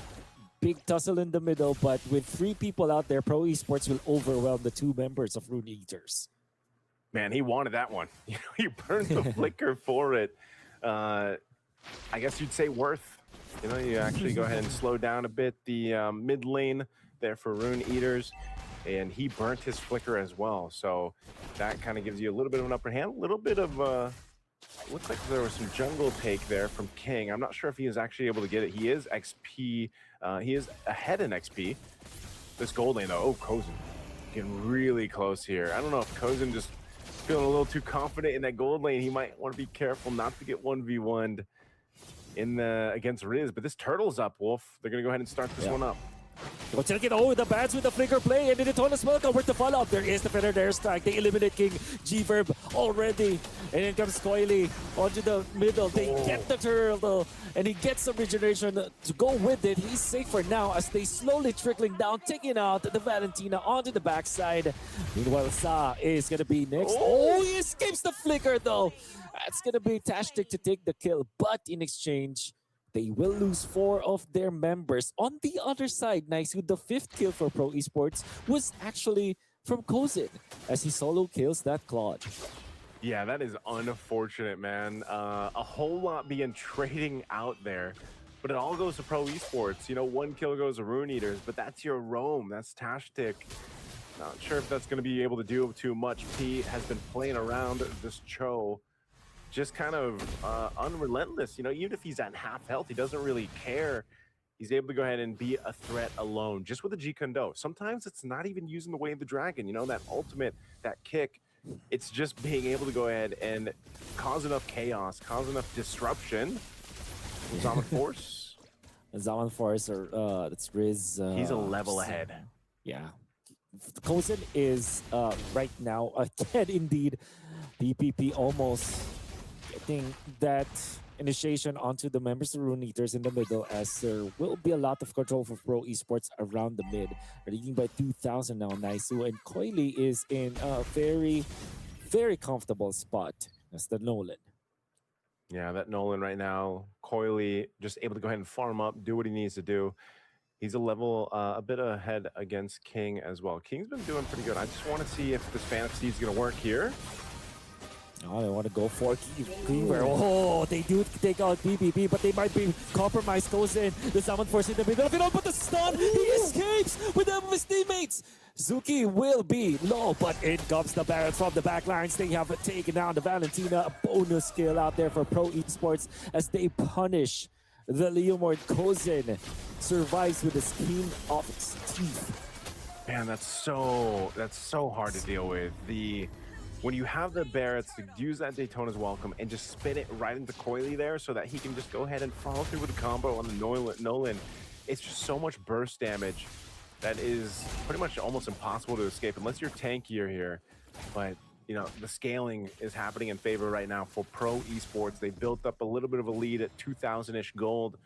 Speaker 5: Big tussle in the middle, but with 3 people out there, Pro Esports will overwhelm the 2 members of Rune Eaters.
Speaker 6: Man, he wanted that one. You know, he burned the flicker for it. I guess you'd say worth. You know, you actually go ahead and slow down a bit the mid lane there for Rune Eaters, and he burnt his flicker as well. So that kind of gives you a little bit of an upper hand, a little bit of looks like there was some jungle take there from King. I'm not sure if he is actually able to get it. He is XP. He is ahead in XP. This gold lane though, oh, Kozin getting really close here. I don't know if Kozin just feeling a little too confident in that gold lane. He might want to be careful not to get 1v1'd in the against Riz, but this turtle's up, Wolf. They're gonna go ahead and start this one up.
Speaker 5: Go check it. Oh, the bats with the flicker play, and then it as well. Where's the follow up? There is the Feather Dare Strike. They eliminate King G-Verb already. And then comes Coily onto the middle. They get the turtle, and he gets some regeneration to go with it. He's safe for now as they slowly trickling down, taking out the Valentina onto the backside. Meanwhile, Sa is going to be next. Oh, he escapes the flicker, though. That's going to be Tashtic to take the kill, but in exchange, they will lose 4 of their members. On the other side, Naisu, the 5th kill for Pro Esports was actually from Kozin as he solo kills that Claude.
Speaker 6: Yeah, that is unfortunate, man. A whole lot being trading out there, but it all goes to Pro Esports. You know, 1 kill goes to Rune Eaters, but that's your roam. That's Tashtic. Not sure if that's going to be able to do too much. P has been playing around this Cho. Just kind of unrelentless, you know, even if he's at half health, he doesn't really care. He's able to go ahead and be a threat alone, just with a G Kondo. Sometimes it's not even using the Way of the Dragon, you know, that ultimate, that kick. It's just being able to go ahead and cause enough chaos, cause enough disruption. Zaman Force.
Speaker 5: Zaman Force, or that's Riz.
Speaker 6: He's a level ahead.
Speaker 5: Yeah. Kozin is right now ahead indeed. PPP almost getting that initiation onto the members of Rune Eaters in the middle, as there will be a lot of control for Pro Esports around the mid. Leading by 2,000 now, Naisu, and Coily is in a very, very comfortable spot as the Nolan.
Speaker 6: Yeah, that Nolan right now, Coily just able to go ahead and farm up, do what he needs to do. He's a level a bit ahead against King as well. King's been doing pretty good. I just want to see if this fantasy is going to work here.
Speaker 5: Oh, they want to go for Cleaver. Oh, they do take out BBB, but they might be compromised. Goes in. The summon force in the middle of it all, but the stun, he escapes with them of his teammates. Zuki will be low, but in comes the Barrett from the back lines. They have taken down the Valentina. A bonus kill out there for Pro Esports as they punish the Leomord. Kozin survives with the skin of its teeth.
Speaker 6: Man, that's so hard to deal with. When you have the Barretts to use that Daytona's Welcome and just spin it right into Coily there so that he can just go ahead and follow through with a combo on the Nolan. It's just so much burst damage that is pretty much almost impossible to escape unless you're tankier here. But, you know, the scaling is happening in favor right now for Pro Esports. They built up a little bit of a lead at 2,000-ish gold.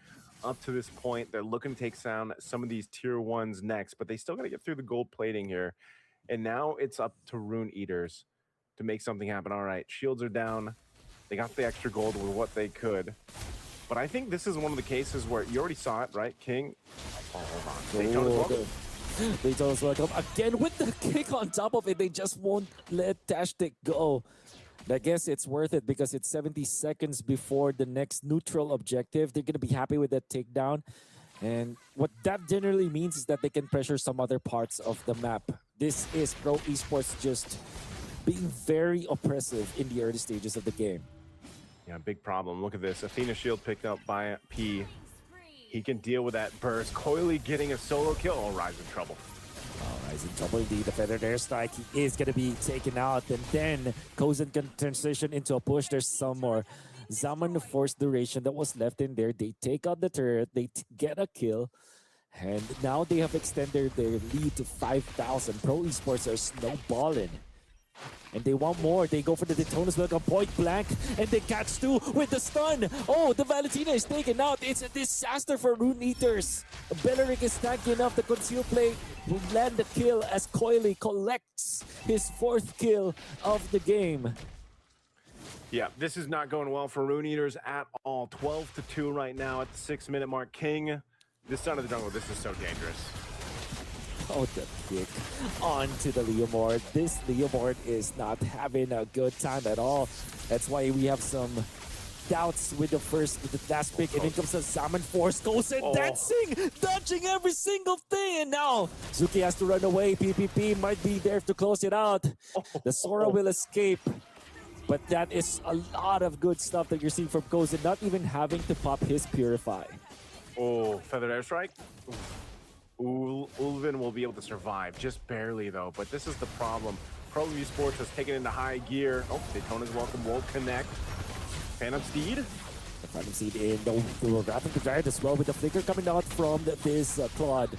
Speaker 6: Up to this point, they're looking to take down some of these tier 1s next, but they still got to get through the gold plating here. And now it's up to Rune Eaters to make something happen. All right, shields are down. They got the extra gold with what they could. But I think this is one of the cases where you already saw it, right, King? Oh, hold on. Daytona's Welcome.
Speaker 5: Daytona's Welcome again with the kick on top of it. They just won't let Tashtik go. I guess it's worth it because it's 70 seconds before the next neutral objective. They're going to be happy with that takedown. And what that generally means is that they can pressure some other parts of the map. This is Pro Esports just being very oppressive in the early stages of the game.
Speaker 6: Yeah, big problem. Look at this. Athena shield picked up by P. He can deal with that burst. Coily getting a solo kill. Oh, Rise in trouble.
Speaker 5: Oh, Rise in trouble indeed. The feathered airstrike, he is going to be taken out. And then Kozin can transition into a push. There's some more Zaman force duration that was left in there. They take out the turret. They get a kill. And now they have extended their lead to 5,000. Pro Esports are snowballing. And they want more. They go for the Daytona's Welcome point blank. And they catch two with the stun. Oh, the Valentina is taken out. It's a disaster for Rune Eaters. Beleric is tanky enough. The conceal play will land the kill as Coily collects his 4th kill of the game.
Speaker 6: Yeah, this is not going well for Rune Eaters at all. 12-2 right now at the 6-minute mark. King, this side of the jungle, this is so dangerous.
Speaker 5: Oh, the kick onto the Leomord. This Leomord is not having a good time at all. That's why we have some doubts with the last pick. And in comes the Salmon Force. Goes in dancing, dodging every single thing. And now Zuki has to run away. PPP might be there to close it out. The Sora will escape. But that is a lot of good stuff that you're seeing from Kozin, not even having to pop his Purify.
Speaker 6: Oh, Feathered Airstrike. Ulvin will be able to survive, just barely though, but this is the problem. Pro Esports has taken into high gear. Oh, Daytona's Welcome won't connect. Phantom Steed.
Speaker 5: The Phantom Steed in the Wrath of the Giant as well with the flicker coming out from this Claude.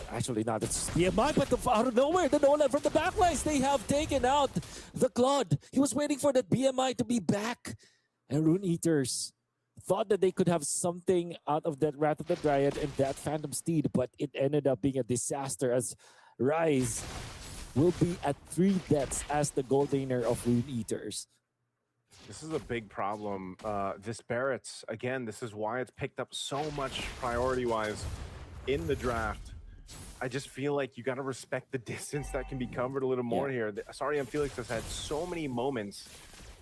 Speaker 5: Actually not, it's BMI, but out of nowhere, the Nolan from the backlines, they have taken out the Claude. He was waiting for that BMI to be back. And Rune Eaters thought that they could have something out of that Wrath of the Dryad and that Phantom Steed, but it ended up being a disaster as Rise will be at 3 deaths as the gold laner of Rune Eaters.
Speaker 6: This is a big problem. This Barrett's, again, this is why it's picked up so much priority-wise in the draft. I just feel like you got to respect the distance that can be covered a little more here. Sorry, Felix has had so many moments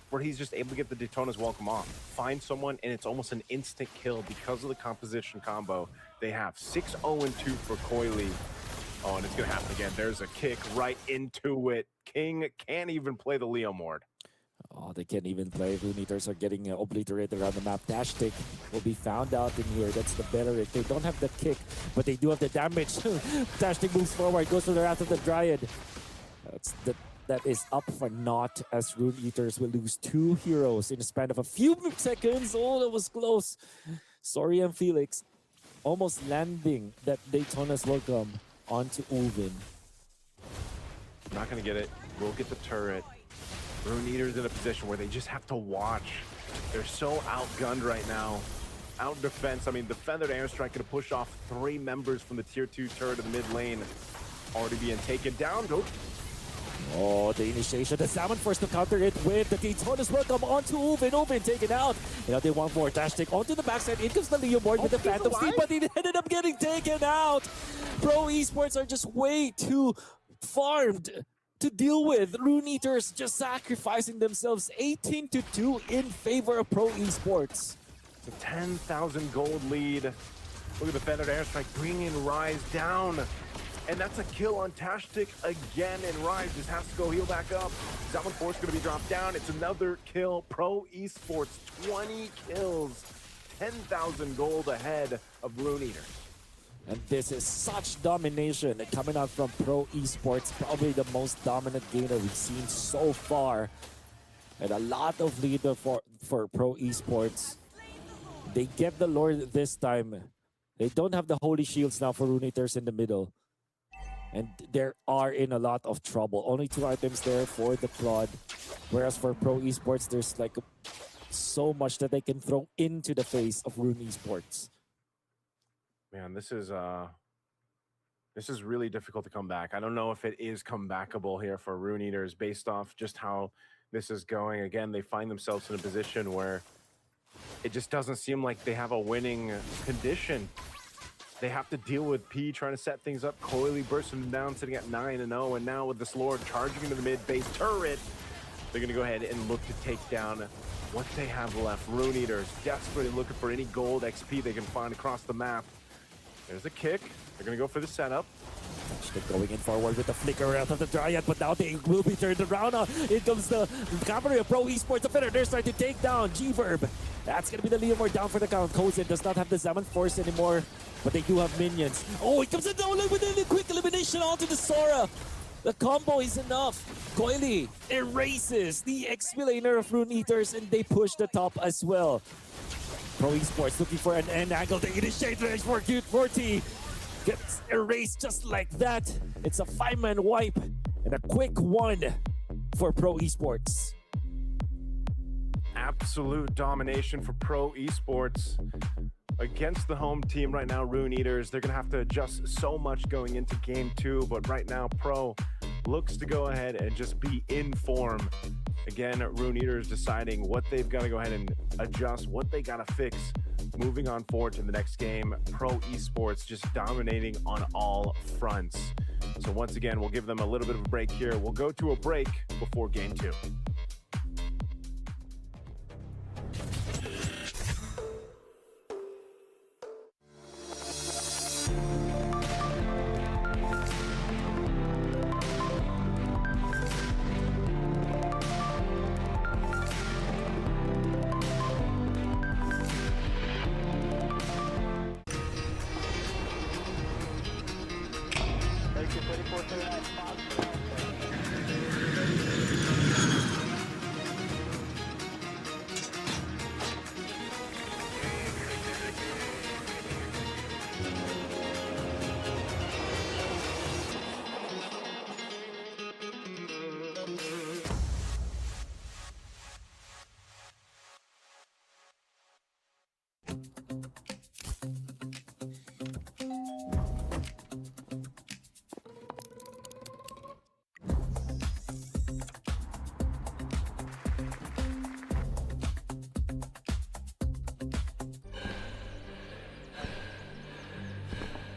Speaker 6: where he's just able to get the Daytona's Welcome off. Find someone, and it's almost an instant kill because of the composition combo they have. 6-0-2 for Coily. Oh, and it's going to happen again. There's a kick right into it. King can't even play the Leomord.
Speaker 5: Oh, they can't even play. Rune Eaters are getting obliterated around the map. Tashtik will be found out in here. That's the Beleric. They don't have the kick, but they do have the damage. Tashtik moves forward, goes to the Wrath of the Dryad. That is up for naught as Rune Eaters will lose 2 heroes in the span of a few seconds. Oh, that was close. Sorry, and Felix almost landing that Daytona's Welcome onto Ulvin.
Speaker 6: Not going to get it. We'll get the turret. Rune Eaters in a position where they just have to watch. They're so outgunned right now. Out defense. I mean, the Feathered Airstrike going to push off 3 members from the tier 2 turret of the mid lane. Already being taken down. Go.
Speaker 5: Oh, the initiation. The Salmon forced to counter it with the Daytona's Welcome onto Ulvin. Ulvin taken out. You know, they want more. Tashtik onto the backside. In comes the Leomord with the Phantom Steed, but he ended up getting taken out. Pro Esports are just way too farmed to deal with. Rune Eaters just sacrificing themselves 18-2 in favor of Pro Esports.
Speaker 6: It's a 10,000 gold lead. Look at the feathered airstrike bringing Rise down. And that's a kill on Tashtik again, and Rise just has to go heal back up. Zaman Force going to be dropped down. It's another kill. Pro Esports, 20 kills, 10,000 gold ahead of Rune Eaters.
Speaker 5: And this is such domination coming out from Pro Esports, probably the most dominant game that we've seen so far. And a lot of lead for Pro Esports. They get the Lord this time. They don't have the Holy Shields now for Rune Eaters in the middle. And they are in a lot of trouble. Only 2 items there for the Claude. Whereas for Pro Esports, there's like so much that they can throw into the face of Rune Esports.
Speaker 6: Man, this is really difficult to come back. I don't know if it is comebackable here for Rune Eaters based off just how this is going. Again, they find themselves in a position where it just doesn't seem like they have a winning condition. They have to deal with P trying to set things up. Coily bursting them down, sitting at 9-0, and now with this Lord charging into the mid-base turret, they're going to go ahead and look to take down what they have left. Rune Eaters desperately looking for any gold XP they can find across the map. There's a kick. They're going to go for the setup.
Speaker 5: Going in forward with the flicker out of the Dryad, but now they will be turned around. Here comes the cavalry of Pro Esports. The Feather, they're starting to take down G-Verb. That's going to be the Leomore down for the count. Kozin does not have the Zaman Force anymore, but they do have minions. Oh, he comes in with a quick elimination onto the Sora. The combo is enough. Coily erases the XP laner of Rune Eaters, and they push the top as well. Pro Esports looking for an end angle to initiate range for Cute 40. Gets erased just like that. It's a 5-man wipe and a quick one for Pro Esports.
Speaker 6: Absolute domination for Pro Esports against the home team right now, Rune Eaters. They're going to have to adjust so much going into game 2, but right now Pro looks to go ahead and just be in form. Again, Rune Eaters deciding what they've got to go ahead and adjust, what they got to fix, moving on forward to the next game. Pro Esports just dominating on all fronts. So once again, we'll give them a little bit of a break here. We'll go to a break before game 2.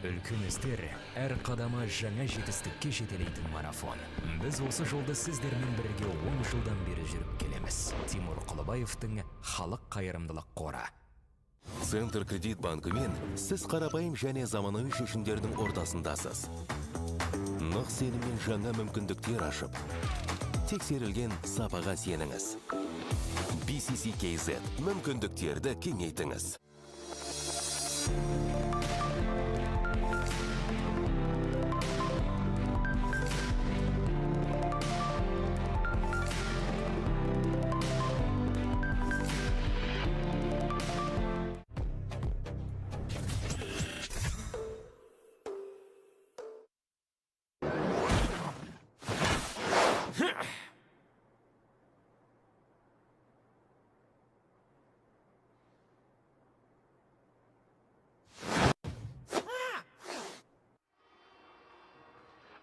Speaker 7: Үлкен істер әр қадамы жаңа жетістікке жетелейтін марафон. Біз осы жолды сіздермен бірге 10 жылдан бері жүріп келеміз. Тимур Құлыбаевтың халық қайырымдылық қоры.
Speaker 8: Центр кредит банкымен сіз қарапайым және заманауи шешімдердің ортасындасыз. Нық сеніммен жаңа мүмкіндіктер ашып, тексерілген сапаға сеніңіз. BCC KZ мүмкіндіктерді кеңейтіңіз.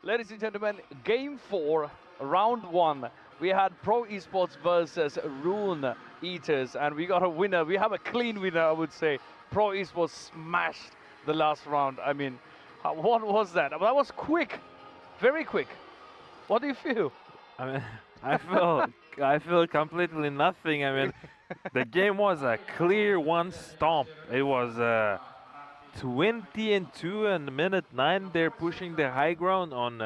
Speaker 2: Ladies and gentlemen, game 4, round 1. We had Pro Esports versus Rune Eaters, and we got a winner. We have a clean winner, I would say. Pro Esports smashed the last round. I mean, what was that? That was quick, very quick. What do you feel?
Speaker 1: I mean, I feel completely nothing. I mean, the game was a clear one stomp. It was 20-2 and minute 9. They're pushing the high ground on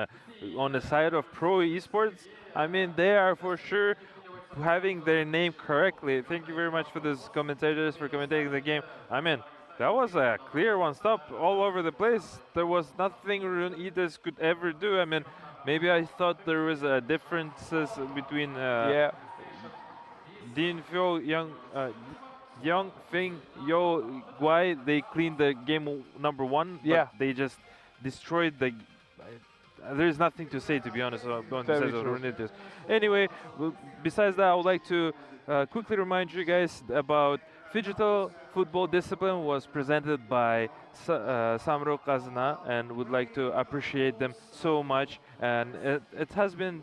Speaker 1: the side of pro esports. I mean, they are for sure having their name correctly. Thank you very much for those commentators for commentating the game. I mean, that was a clear one stop all over the place. There was nothing Rune Eaters could ever do. I mean, maybe I thought there was differences between
Speaker 2: Yeah.
Speaker 1: Dean Phil, Young Feng, Yo Guai. They cleaned the game number 1. But
Speaker 2: Yeah.
Speaker 1: they just destroyed the. There's nothing to say, to be honest, on the
Speaker 2: Very
Speaker 1: side of
Speaker 2: true.
Speaker 1: Rune Eaters. Anyway, besides that, I would like to quickly remind you guys about Phygital Football Discipline was presented by Samro Kazna, and would like to appreciate them so much. And it has been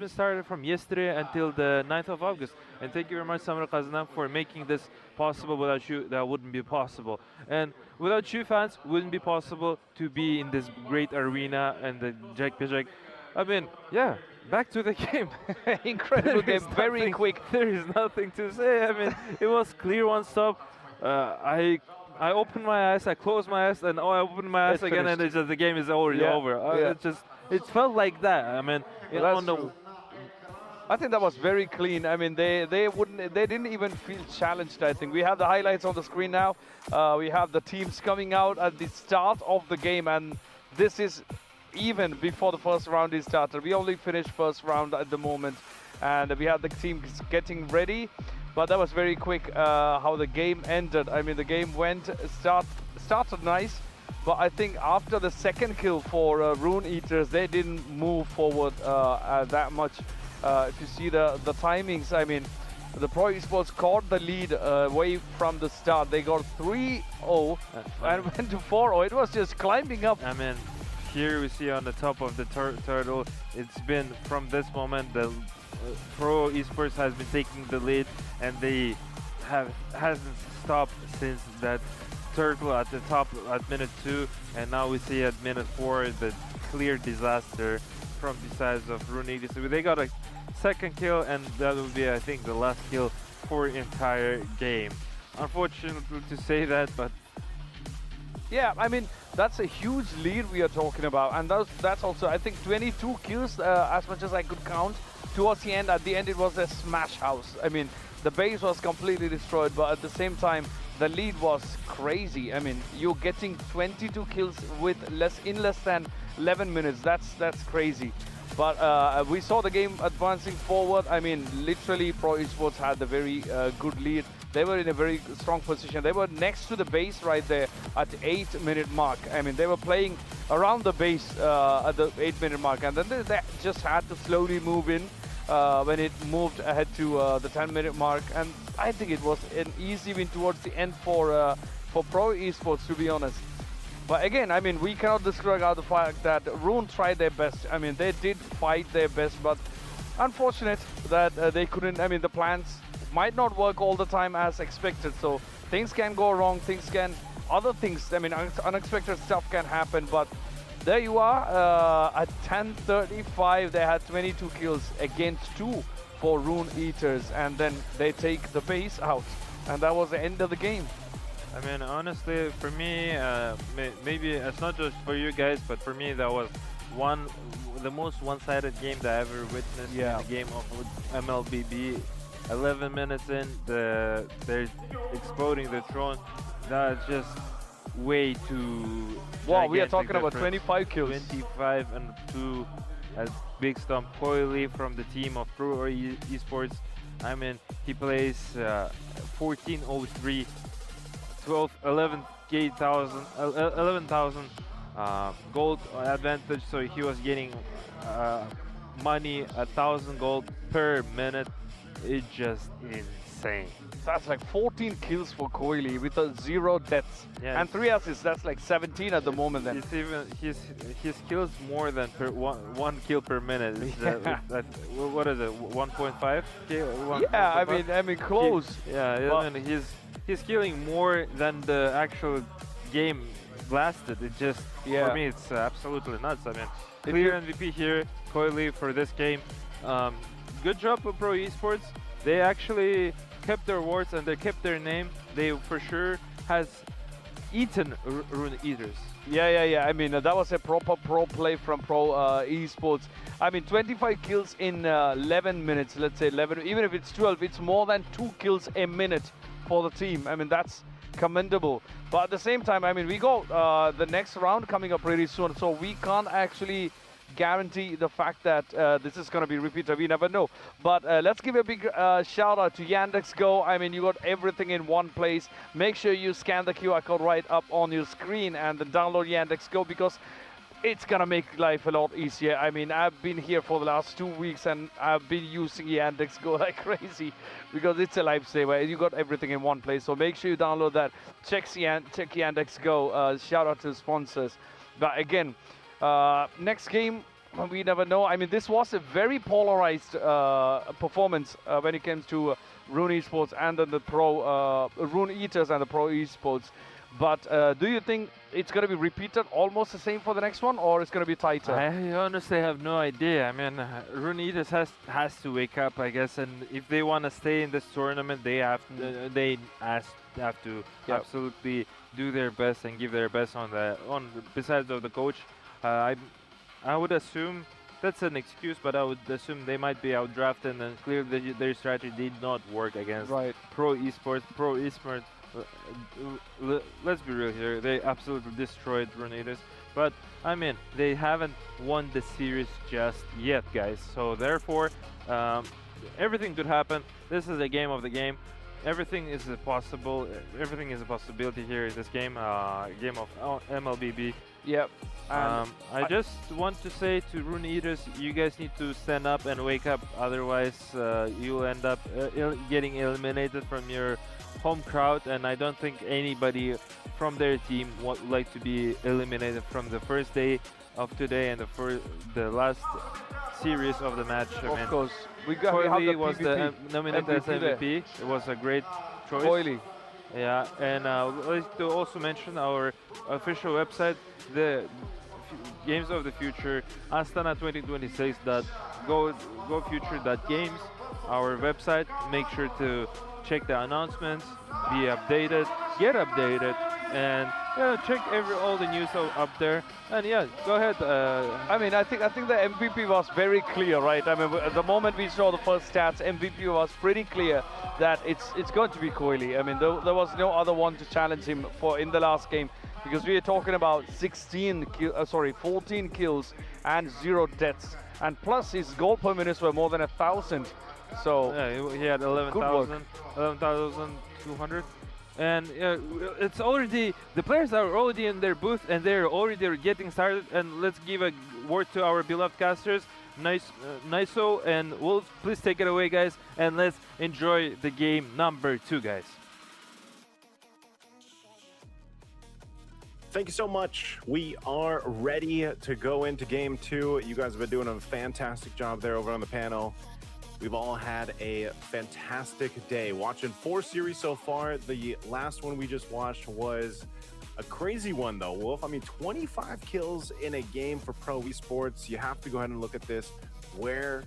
Speaker 1: started from yesterday until the 9th of August. And thank you very much, Samro Kazna, for making this possible. Without you, that wouldn't be possible. And without you fans, wouldn't be possible to be in this great arena and the Jack Pijak. I mean, yeah, back to the game.
Speaker 2: Incredible
Speaker 1: There
Speaker 2: game,
Speaker 1: is
Speaker 2: very
Speaker 1: nothing-
Speaker 2: quick.
Speaker 1: There is nothing to say. I mean, it was clear one stop. I opened my eyes, I closed my eyes, and I opened my eyes
Speaker 2: It's
Speaker 1: again, and
Speaker 2: finished.
Speaker 1: it's just, the game is already
Speaker 2: Yeah,
Speaker 1: over.
Speaker 2: yeah.
Speaker 1: It felt like that. I mean,
Speaker 2: Yeah, that's
Speaker 1: on the
Speaker 2: true. I think that was very clean. I mean, they didn't even feel challenged. I think we have the highlights on the screen now. We have the teams coming out at the start of the game, and this is even before the first round is started. We only finished first round at the moment, and we have the teams getting ready. But that was very quick how the game ended. I mean, the game started nice, but I think after the second kill for Rune Eaters, they didn't move forward that much. If you see the timings, I mean, the Pro Esports caught the lead way from the start. They got 3-0 and went to 4-0. It was just climbing up.
Speaker 1: I mean, here we see on the top of the turtle, it's been from this moment the Pro Esports has been taking the lead, and they hasn't stopped since that turtle at the top at minute 2, and now we see at minute 4 the clear disaster from the sides of Rune Eaters. They got a second kill, and that will be, I think, the last kill for entire game. Unfortunately to say that, but
Speaker 2: Yeah, I mean, that's a huge lead we are talking about, and that's also, I think, 22 kills as much as I could count towards the end. At the end, it was a smash house. I mean, the base was completely destroyed, but at the same time, the lead was crazy. I mean, you're getting 22 kills with less than 11 minutes. That's crazy. But we saw the game advancing forward. I mean, literally, Pro Esports had a very good lead. They were in a very strong position. They were next to the base right there at the 8-minute mark. I mean, they were playing around the base at the 8-minute mark, and then they just had to slowly move in when it moved ahead to the 10-minute mark. And I think it was an easy win towards the end for Pro Esports, to be honest. But again, I mean, we cannot disregard the fact that Rune tried their best. I mean, they did fight their best, but unfortunate that they couldn't. I mean, the plans might not work all the time as expected. So things can go wrong. Other things, I mean, unexpected stuff can happen. But there you are at 10:35. They had 22 kills against 2 for Rune Eaters, and then they take the base out, and that was the end of the game.
Speaker 1: I mean, honestly, for me, maybe it's not just for you guys, but for me, that was the most one-sided game that I ever witnessed in the game of MLBB. 11 minutes in, they're exploding the throne. That's just way too.
Speaker 2: Wow, we are
Speaker 1: gigantic
Speaker 2: talking about
Speaker 1: difference.
Speaker 2: 25 kills.
Speaker 1: 25 and 2 as Big Stomp Coily from the team of Pro Esports. I mean, he plays 1403. 11,000 gold advantage, so he was getting money 1,000 gold per minute. It's just insane.
Speaker 2: That's like 14 kills for Coily with 0 deaths,
Speaker 1: Yeah,
Speaker 2: and 3 assists. That's like 17 at the moment. Then
Speaker 1: It's even his kills more than one kill per minute. What is it? 1.5?
Speaker 2: yeah, I mean close.
Speaker 1: Yeah, I mean, he's killing more than the actual game blasted. It just,
Speaker 2: Yeah.
Speaker 1: for me, it's absolutely nuts. I mean, clear MVP here, Coily for this game. Good job for Pro Esports. They actually kept their words and they kept their name. They for sure has eaten Rune Eaters.
Speaker 2: Yeah. I mean, that was a proper pro play from Pro Esports. I mean, 25 kills in 11 minutes, let's say 11. Even if it's 12, it's more than 2 kills a minute for the team. I mean, that's commendable. But at the same time, I mean, we got the next round coming up pretty soon, so we can't actually guarantee the fact that this is going to be repeated. We never know. But let's give a big shout out to Yandex Go. I mean, you got everything in one place. Make sure you scan the QR code right up on your screen and then download Yandex Go, because it's going to make life a lot easier. I mean, I've been here for the last 2 weeks and I've been using Yandex Go like crazy because it's a lifesaver. You got everything in one place. So make sure you download that. Check Yandex Go. Shout out to sponsors. But again, next game, we never know. I mean, this was a very polarized performance when it comes to Rune Esports and then the Pro Rune Eaters and the Pro Esports. But do you think it's going to be repeated almost the same for the next one, or it's going to be tighter?
Speaker 1: I honestly have no idea. I mean, Rune Eaters has to wake up, I guess, and if they want to stay in this tournament, they have to absolutely do their best and give their best on besides of the coach. I would assume that's an excuse, but I would assume they might be outdrafted and clearly their strategy did not work against Pro Esports. Pro Esports, let's be real here, they absolutely destroyed Rune Eaters. But I mean, they haven't won the series just yet, guys. So therefore, everything could happen. This is a game of the game. Everything is possible. Everything is a possibility here in this game. Game of MLBB.
Speaker 2: Yep.
Speaker 1: I just want to say to Rune Eaters, you guys need to stand up and wake up. Otherwise, you'll end up getting eliminated from your home crowd. And I don't think anybody from their team would like to be eliminated from the first day of today and the last series of the match.
Speaker 2: Of course.
Speaker 1: Coily was
Speaker 2: the
Speaker 1: nominated as MVP. It was a great choice. Coily. Yeah, and I'd like to also mention our official website, the Games of the Future, Astana2026.gofuture.games, our website. Make sure to check the announcements, be updated, get updated, and check all the news up there. And yeah, go ahead.
Speaker 2: I mean, I think the MVP was very clear, right? I mean, at the moment we saw the first stats, MVP was pretty clear that it's going to be Coily. I mean, there was no other one to challenge him for in the last game, because we are talking about 14 kills and 0 deaths, and plus his goal per minutes were more than 1,000. So
Speaker 1: yeah, he had 11,200. And it's already, the players are already in their booth and they're already getting started. And let's give a word to our beloved casters, Niso and Wolf. Please take it away, guys, and let's enjoy the game number 2, guys.
Speaker 6: Thank you so much. We are ready to go into game 2. You guys have been doing a fantastic job there over on the panel. We've all had a fantastic day watching 4 series so far. The last one we just watched was a crazy one, though, Wolf. I mean, 25 kills in a game for Pro Esports. You have to go ahead and look at this. Where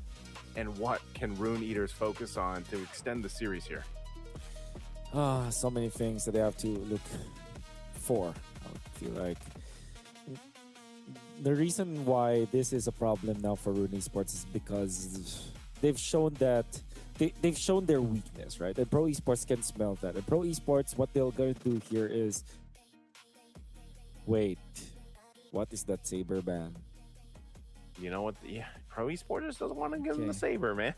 Speaker 6: and what can Rune Eaters focus on to extend the series here?
Speaker 5: So many things that they have to look for, I feel like. The reason why this is a problem now for Rune Esports is because they've shown that they've shown their weakness, right? And Pro Esports can smell that. And Pro Esports, what they're going to do here is, wait, what is that saber ban?
Speaker 6: You know what? Yeah, Pro Esports just doesn't want to give them the saber, man.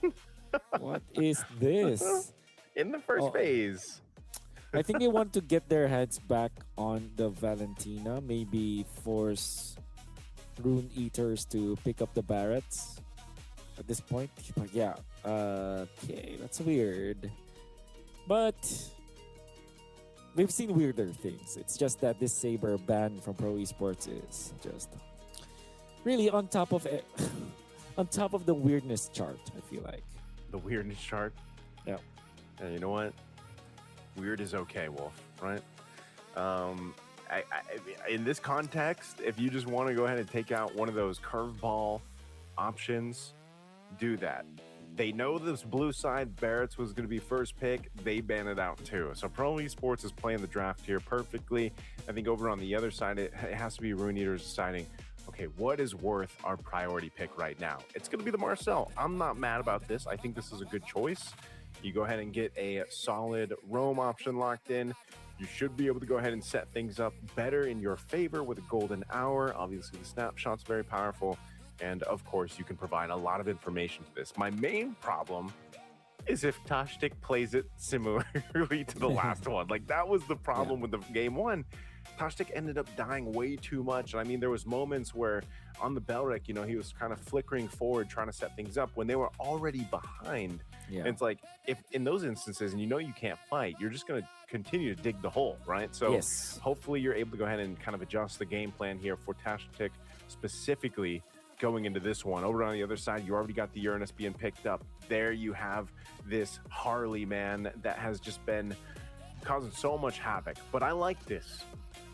Speaker 5: What is this?
Speaker 6: In the first phase.
Speaker 5: I think they want to get their heads back on the Valentina, maybe force Rune Eaters to pick up the Barretts at this point. But yeah, okay, that's weird. But we've seen weirder things. It's just that this saber ban from Pro Esports is just really on top of it, on top of the weirdness chart, I feel like.
Speaker 6: The weirdness chart?
Speaker 5: Yeah.
Speaker 6: And you know what? Weird is okay, Wolf, right? in this context, if you just want to go ahead and take out one of those curveball options, do that. They know this blue side, Barrett's was going to be first pick. They ban it out too. So Pro Esports is playing the draft here perfectly. I think over on the other side, it has to be Rune Eaters deciding, okay, what is worth our priority pick right now? It's going to be the Marcel. I'm not mad about this. I think this is a good choice. You go ahead and get a solid roam option locked in. You should be able to go ahead and set things up better in your favor with a golden hour. Obviously, the snapshot's very powerful. And of course, you can provide a lot of information to this. My main problem is if Tashtik plays it similarly to the last one. Like, that was the problem with the game one. Tashtik ended up dying way too much. And I mean, there was moments where on the Belric, you know, he was kind of flickering forward, trying to set things up when they were already behind. Yeah. And it's like, if in those instances, and you know you can't fight, you're just going to continue to dig the hole, right? So hopefully you're able to go ahead and kind of adjust the game plan here for Tashtik specifically going into this one. Over on the other side, you already got the Uranus being picked up. There you have this Harley, man, that has just been causing so much havoc. But I like this.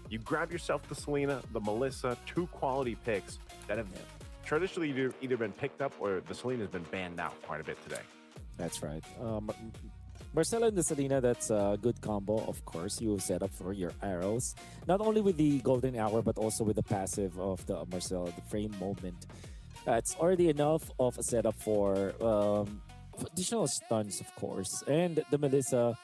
Speaker 6: You grab yourself the Selena, the Melissa, two quality picks that have traditionally either been picked up or the Selena has been banned out quite a bit today.
Speaker 5: That's right. Marcella and the Selena, that's a good combo. Of course, you set up for your arrows. Not only with the golden hour, but also with the passive of the Marcella, the frame moment. It's already enough of a setup for additional stuns, of course. And the Melissa,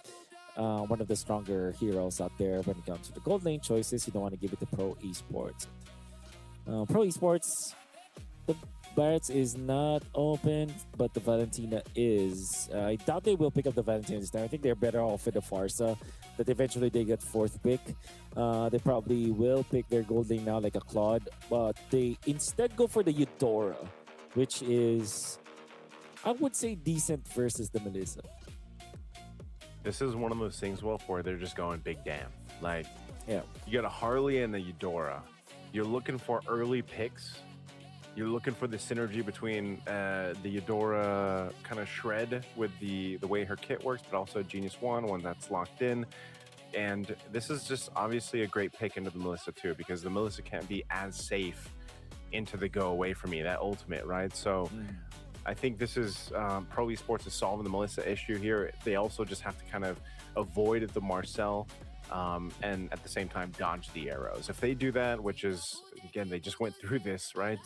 Speaker 5: one of the stronger heroes out there when it comes to the gold lane choices. You don't want to give it to Pro Esports. Pro Esports, the Barrett's is not open, but the Valentina is. I doubt they will pick up the Valentina this time. I think they're better off with the Farsa, that eventually they get fourth pick. They probably will pick their gold lane now like a Claude, but they instead go for the Eudora, which is, I would say, decent versus the Melissa.
Speaker 6: This is one of those things, Wolf, where they're just going big damn. Like, you got a Harley and a Eudora. You're looking for early picks. You're looking for the synergy between the Eudora kind of shred with the way her kit works, but also Genius one that's locked in. And this is just obviously a great pick into the Melissa too, because the Melissa can't be as safe into the go away from me, that ultimate, right? So I think this is Pro Esports is solving the Melissa issue here. They also just have to kind of avoid the Marcel and at the same time dodge the arrows. If they do that, which is, again, they just went through this, right,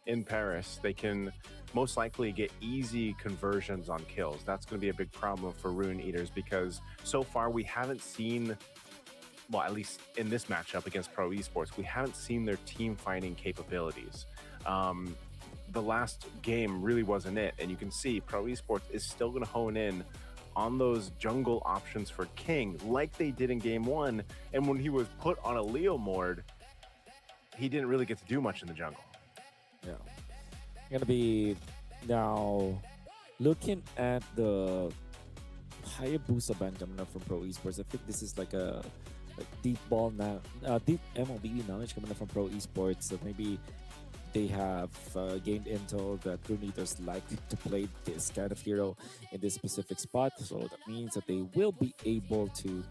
Speaker 6: in Paris, they can most likely get easy conversions on kills. That's going to be a big problem for Rune Eaters, because so far we haven't seen, well, at least in this matchup against Pro Esports, we haven't seen their team fighting capabilities. The last game really wasn't it, and you can see Pro Esports is still going to hone in on those jungle options for King like they did in game one. And when he was put on a Leo Mord, he didn't really get to do much in the jungle.
Speaker 5: Yeah. I'm going to be now looking at the Hayabusa ban coming up from Pro Esports. I think this is like a deep ball now, deep MLB knowledge coming up from Pro Esports. So maybe they have gained intel that Rune Eaters like to play this kind of hero in this specific spot. So that means that they will be able to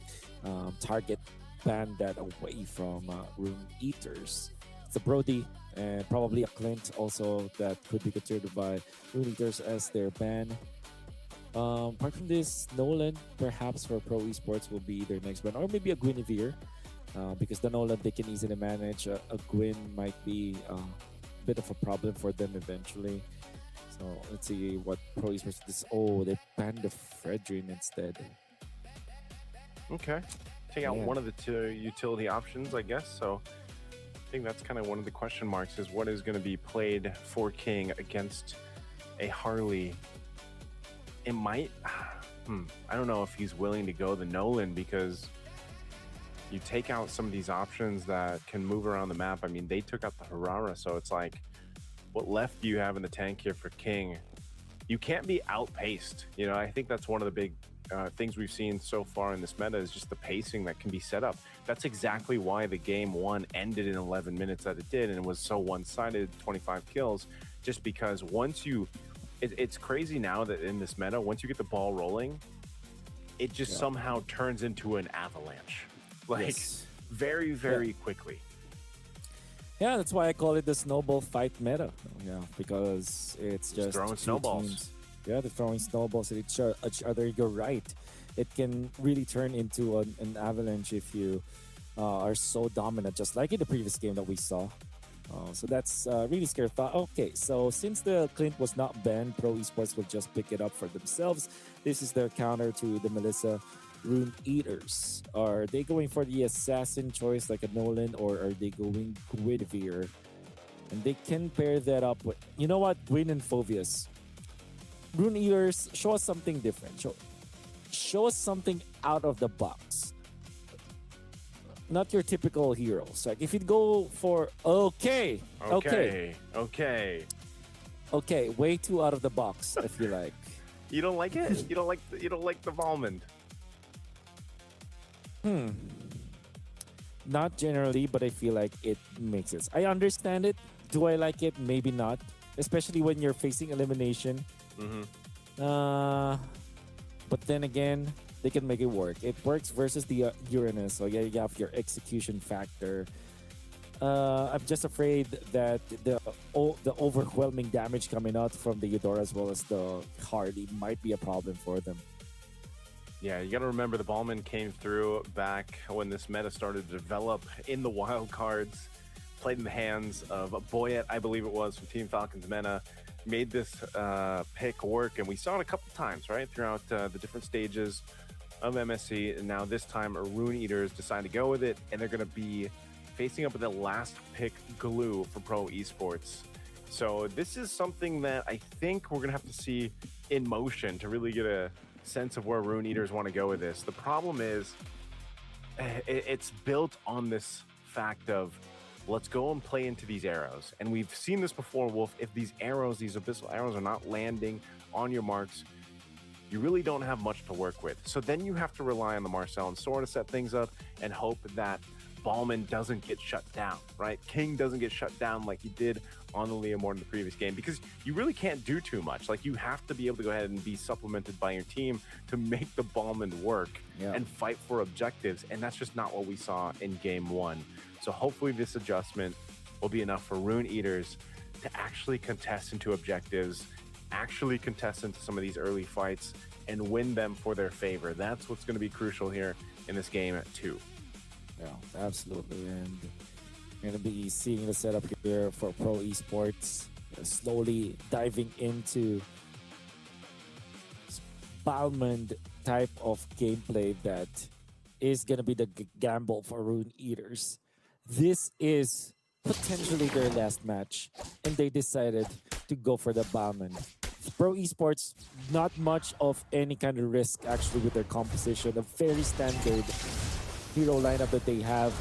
Speaker 5: target ban that away from Rune Eaters. It's a Brody and probably a Clint also that could be considered by Rune Eaters as their ban. Apart from this, Nolan perhaps for Pro Esports will be their next ban, or maybe a Guinevere, because the Nolan they can easily manage. A Gwyn might be bit of a problem for them eventually. So let's see what Pro Esports this. Oh, they banned the Fredrin instead.
Speaker 6: Okay, take out one of the two utility options, I guess. So I think that's kind of one of the question marks, is what is going to be played for King against a Harley. It might, I don't know if he's willing to go the Nolan, because you take out some of these options that can move around the map. I mean, they took out the Harara, so it's like, what left do you have in the tank here for King? You can't be outpaced. You know, I think that's one of the big things we've seen so far in this meta, is just the pacing that can be set up. That's exactly why the game one ended in 11 minutes that it did, and it was so one-sided, 25 kills, just because once you, it's crazy now that in this meta, once you get the ball rolling, it just somehow turns into an avalanche. Like, very, very quickly.
Speaker 5: Yeah, that's why I call it the snowball fight meta. Yeah, because it's just
Speaker 6: throwing
Speaker 5: two
Speaker 6: snowballs.
Speaker 5: teams. Yeah, they're throwing snowballs at each other. You're right. It can really turn into an avalanche if you are so dominant, just like in the previous game that we saw. So that's really scary thought. Okay, so since the Clint was not banned, Pro Esports will just pick it up for themselves. This is their counter to the Melissa Rune Eaters. Are they going for the assassin choice like a Nolan, or are they going Guinevere? And they can pair that up with, you know what, Gwyn and Phoveus. Rune Eaters, show us something different. Show us something out of the box. Not your typical heroes. Like if you go for okay, way too out of the box. I feel like
Speaker 6: you don't like it. You don't like the Valmond.
Speaker 5: Not generally, but I feel like it makes sense. I understand it. Do I like it? Maybe not. Especially when you're facing elimination. But then again, they can make it work. It works versus the Uranus, so yeah, you have your execution factor. I'm just afraid that the overwhelming damage coming out from the Eudora as well as the Hardy might be a problem for them.
Speaker 6: Yeah, you got to remember the Ballman came through back when this meta started to develop in the wild cards, played in the hands of Boyet, I believe it was, from Team Falcon's meta, made this pick work, and we saw it a couple times, right, throughout the different stages of MSC, and now this time Rune Eaters decide to go with it, and they're going to be facing up with the last pick Glue for Pro Esports. So this is something that I think we're going to have to see in motion to really get a sense of where Rune Eaters want to go with this. The problem is it's built on this fact of let's go and play into these arrows. And we've seen this before, Wolf. If these arrows, these abyssal arrows are not landing on your marks, you really don't have much to work with. So then you have to rely on the Marcel and Sora to set things up and hope that Ballman doesn't get shut down, right? King doesn't get shut down like he did on the Leomord in the previous game, because you really can't do too much. Like, you have to be able to go ahead and be supplemented by your team to make the Ballman work and fight for objectives. And that's just not what we saw in game one. So hopefully this adjustment will be enough for Rune Eaters to actually contest into objectives, actually contest into some of these early fights, and win them for their favor. That's what's going to be crucial here in this game too.
Speaker 5: Yeah, absolutely. And we're going to be seeing the setup here for Pro Esports, slowly diving into Balmond type of gameplay that is going to be the gamble for Rune Eaters. This is potentially their last match, and they decided to go for the Balmond. Pro Esports, not much of any kind of risk actually with their composition, a very standard hero lineup that they have.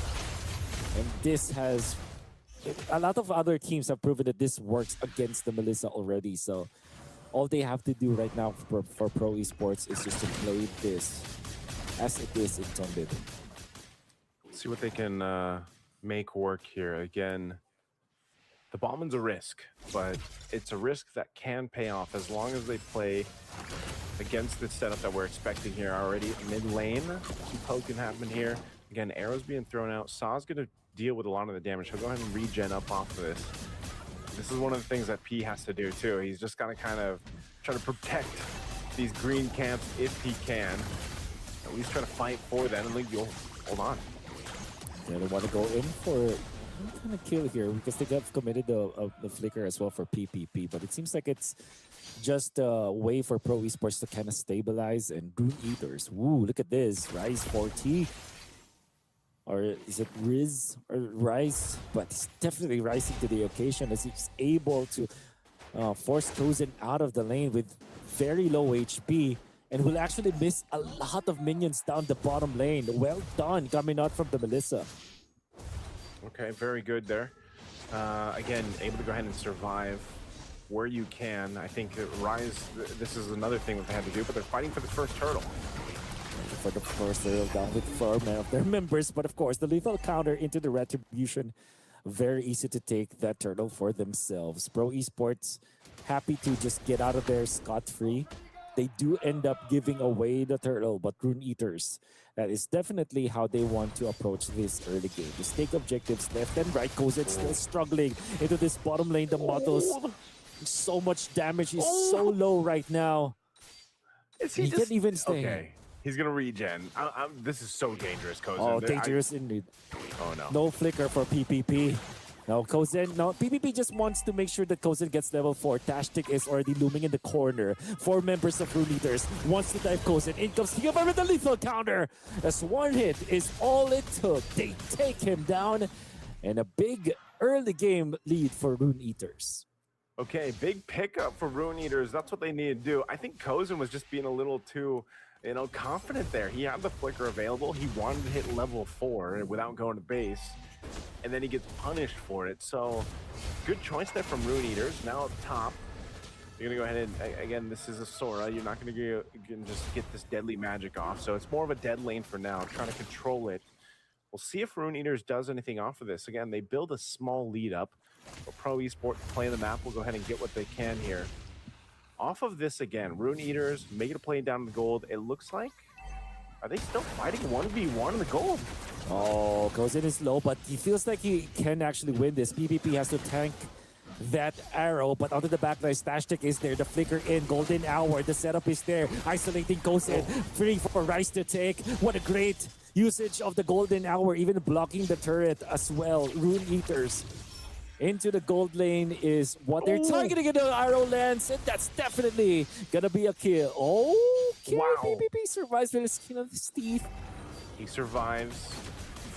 Speaker 5: And this has, a lot of other teams have proven that this works against the Melissa already. So all they have to do right now for Pro Esports is just to play this as it is intended.
Speaker 6: See what they can make work here. Again, the Ballman's a risk, but it's a risk that can pay off as long as they play against the setup that we're expecting here already. Mid lane, some poke can happen here. Again, arrows being thrown out. Saw's going to deal with a lot of the damage. He'll go ahead and regen up off of this. This is one of the things that P has to do too. He's just got to kind of try to protect these green camps if he can. At least try to fight for them and like, you'll hold on.
Speaker 5: Yeah, they want to go in for some kind of kill here because they got committed the flicker as well for PPP, but it seems like it's just a way for Pro Esports to kind of stabilize. And Rune Eaters, woo, look at this, Rise 4T. Or is it Riz or Rise? But he's definitely rising to the occasion as he's able to force Chosen out of the lane with very low HP and will actually miss a lot of minions down the bottom lane. Well done coming out from the Melissa.
Speaker 6: Okay, very good there. Again, able to go ahead and survive where you can. I think that Rise, this is another thing that they had to do, but they're fighting for the first turtle.
Speaker 5: For the first turtle down with 4 of their members, but of course the lethal counter into the retribution, very easy to take that turtle for themselves. Pro Esports happy to just get out of there scot-free they do end up giving away the turtle, but Rune Eaters, that is definitely how they want to approach this early game. Just take objectives left and right. Kozen still struggling into this bottom lane. The models, so much damage. He's so low right now. He can't even stay.
Speaker 6: Okay. He's gonna regen. This is so dangerous, Kozen.
Speaker 5: Oh, dangerous indeed.
Speaker 6: Oh no.
Speaker 5: No flicker for PPP. No, Kozen, no, PPP just wants to make sure that Kozen gets level 4. Tashtic is already looming in the corner. 4 members of Rune Eaters wants to dive Kozen. In comes Giga with the lethal counter. As one hit is all it took. They take him down. And a big early game lead for Rune Eaters.
Speaker 6: Okay, big pickup for Rune Eaters. That's what they need to do. I think Kozen was just being a little too, confident there. He had the flicker available. He wanted to hit level 4 without going to base. And then he gets punished for it. So good choice there from Rune Eaters. Now up top, you're gonna go ahead and, again, this is a Sora. You're not gonna you can just get this deadly magic off. So it's more of a dead lane for now, trying to control it. We'll see if Rune Eaters does anything off of this. Again, they build a small lead up. But Pro Esports playing the map will go ahead and get what they can here. Off of this again, Rune Eaters make it a play down the gold. It looks like, are they still fighting 1v1 in the gold?
Speaker 5: Oh, Kozen is low, but he feels like he can actually win this. PPP has to tank that arrow, but onto the backline, Tashtic is there. The flicker in, golden hour. The setup is there. Isolating Kozen, free for Rice to take. What a great usage of the golden hour, even blocking the turret as well. Rune Eaters into the gold lane is what they're targeting, and the arrow lands, and that's definitely gonna be a kill. Okay,
Speaker 6: wow.
Speaker 5: PPP survives with the skin of his teeth.
Speaker 6: He survives.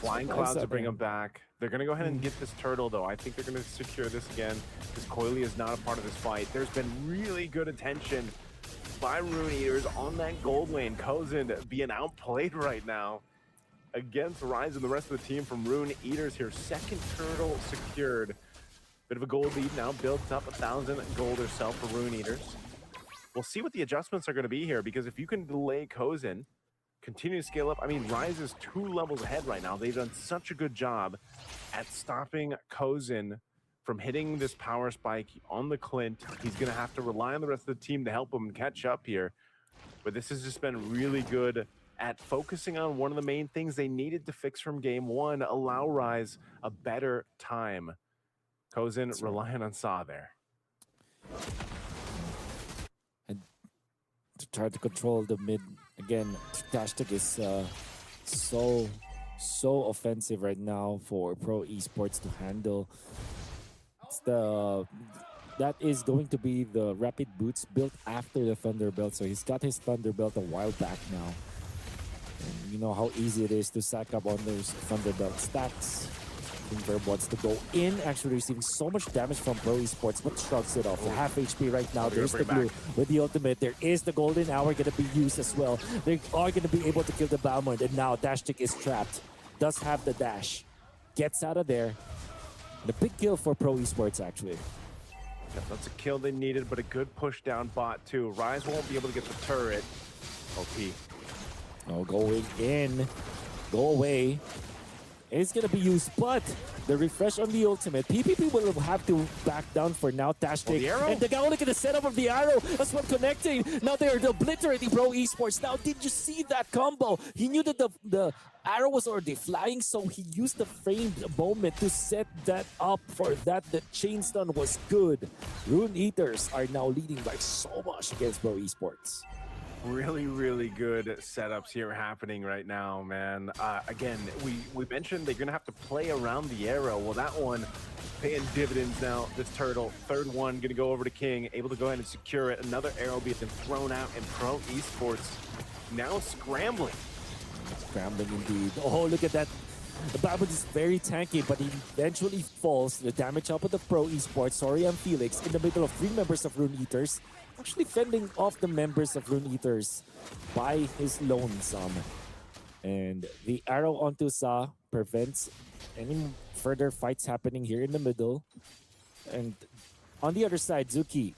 Speaker 6: Flying clouds to bring him back. They're going to go ahead and get this turtle, though. I think they're going to secure this again because Coily is not a part of this fight. There's been really good attention by Rune Eaters on that gold lane. Kozen being outplayed right now against Rise and the rest of the team from Rune Eaters here. Second turtle secured. Bit of a gold lead now, builds up 1,000 gold or so for Rune Eaters. We'll see what the adjustments are going to be here, because if you can delay Kozen, continue to scale up. I mean, Rise is 2 levels ahead right now. They've done such a good job at stopping Kozen from hitting this power spike on the Clint. He's going to have to rely on the rest of the team to help him catch up here. But this has just been really good at focusing on one of the main things they needed to fix from game 1, allow Rise a better time. Kozen relying on Saw there.
Speaker 5: And to try to control the mid. Again, Tashtic is so offensive right now for Pro Esports to handle. That is going to be the rapid boots built after the Thunderbelt. So he's got his Thunderbelt a while back now. And you know how easy it is to sack up on those Thunderbelt stacks. Verb wants to go in, actually receiving so much damage from Pro Esports, but shrugs it off. Half HP right now. There's the blue with the ultimate. There is the golden hour going to be used as well. They are going to be able to kill the Balmond, and now Tashtic is trapped. Does have the dash. Gets out of there. The big kill for Pro Esports, actually.
Speaker 6: Yeah, that's a kill they needed, but a good push down bot too. Rise won't be able to get the turret. OP.
Speaker 5: Oh, going in. Go away. It's going to be used, but the refresh on the ultimate. PPP will have to back down for now. Tashtic. And the guy look at the setup of the arrow. That's one connecting. Now they're obliterating Pro Esports. Now, did you see that combo? He knew that the arrow was already flying, so he used the framed moment to set that up for that. The chain stun was good. Rune Eaters are now leading by so much against Pro Esports.
Speaker 6: Really, really good setups here happening right now, man. Again, we mentioned they're going to have to play around the arrow. Well, that one paying dividends now. This turtle, third one, going to go over to King, able to go ahead and secure it. Another arrow being thrown out, and Pro Esports now scrambling.
Speaker 5: Scrambling indeed. Oh, look at that. The Babud is very tanky, but he eventually falls. The damage up of the Pro Esports. Sorry, I'm Felix, in the middle of 3 members of Rune Eaters. Actually fending off the members of Rune Eaters by his lonesome. And the arrow onto Sa prevents any further fights happening here in the middle. And on the other side, Zuki,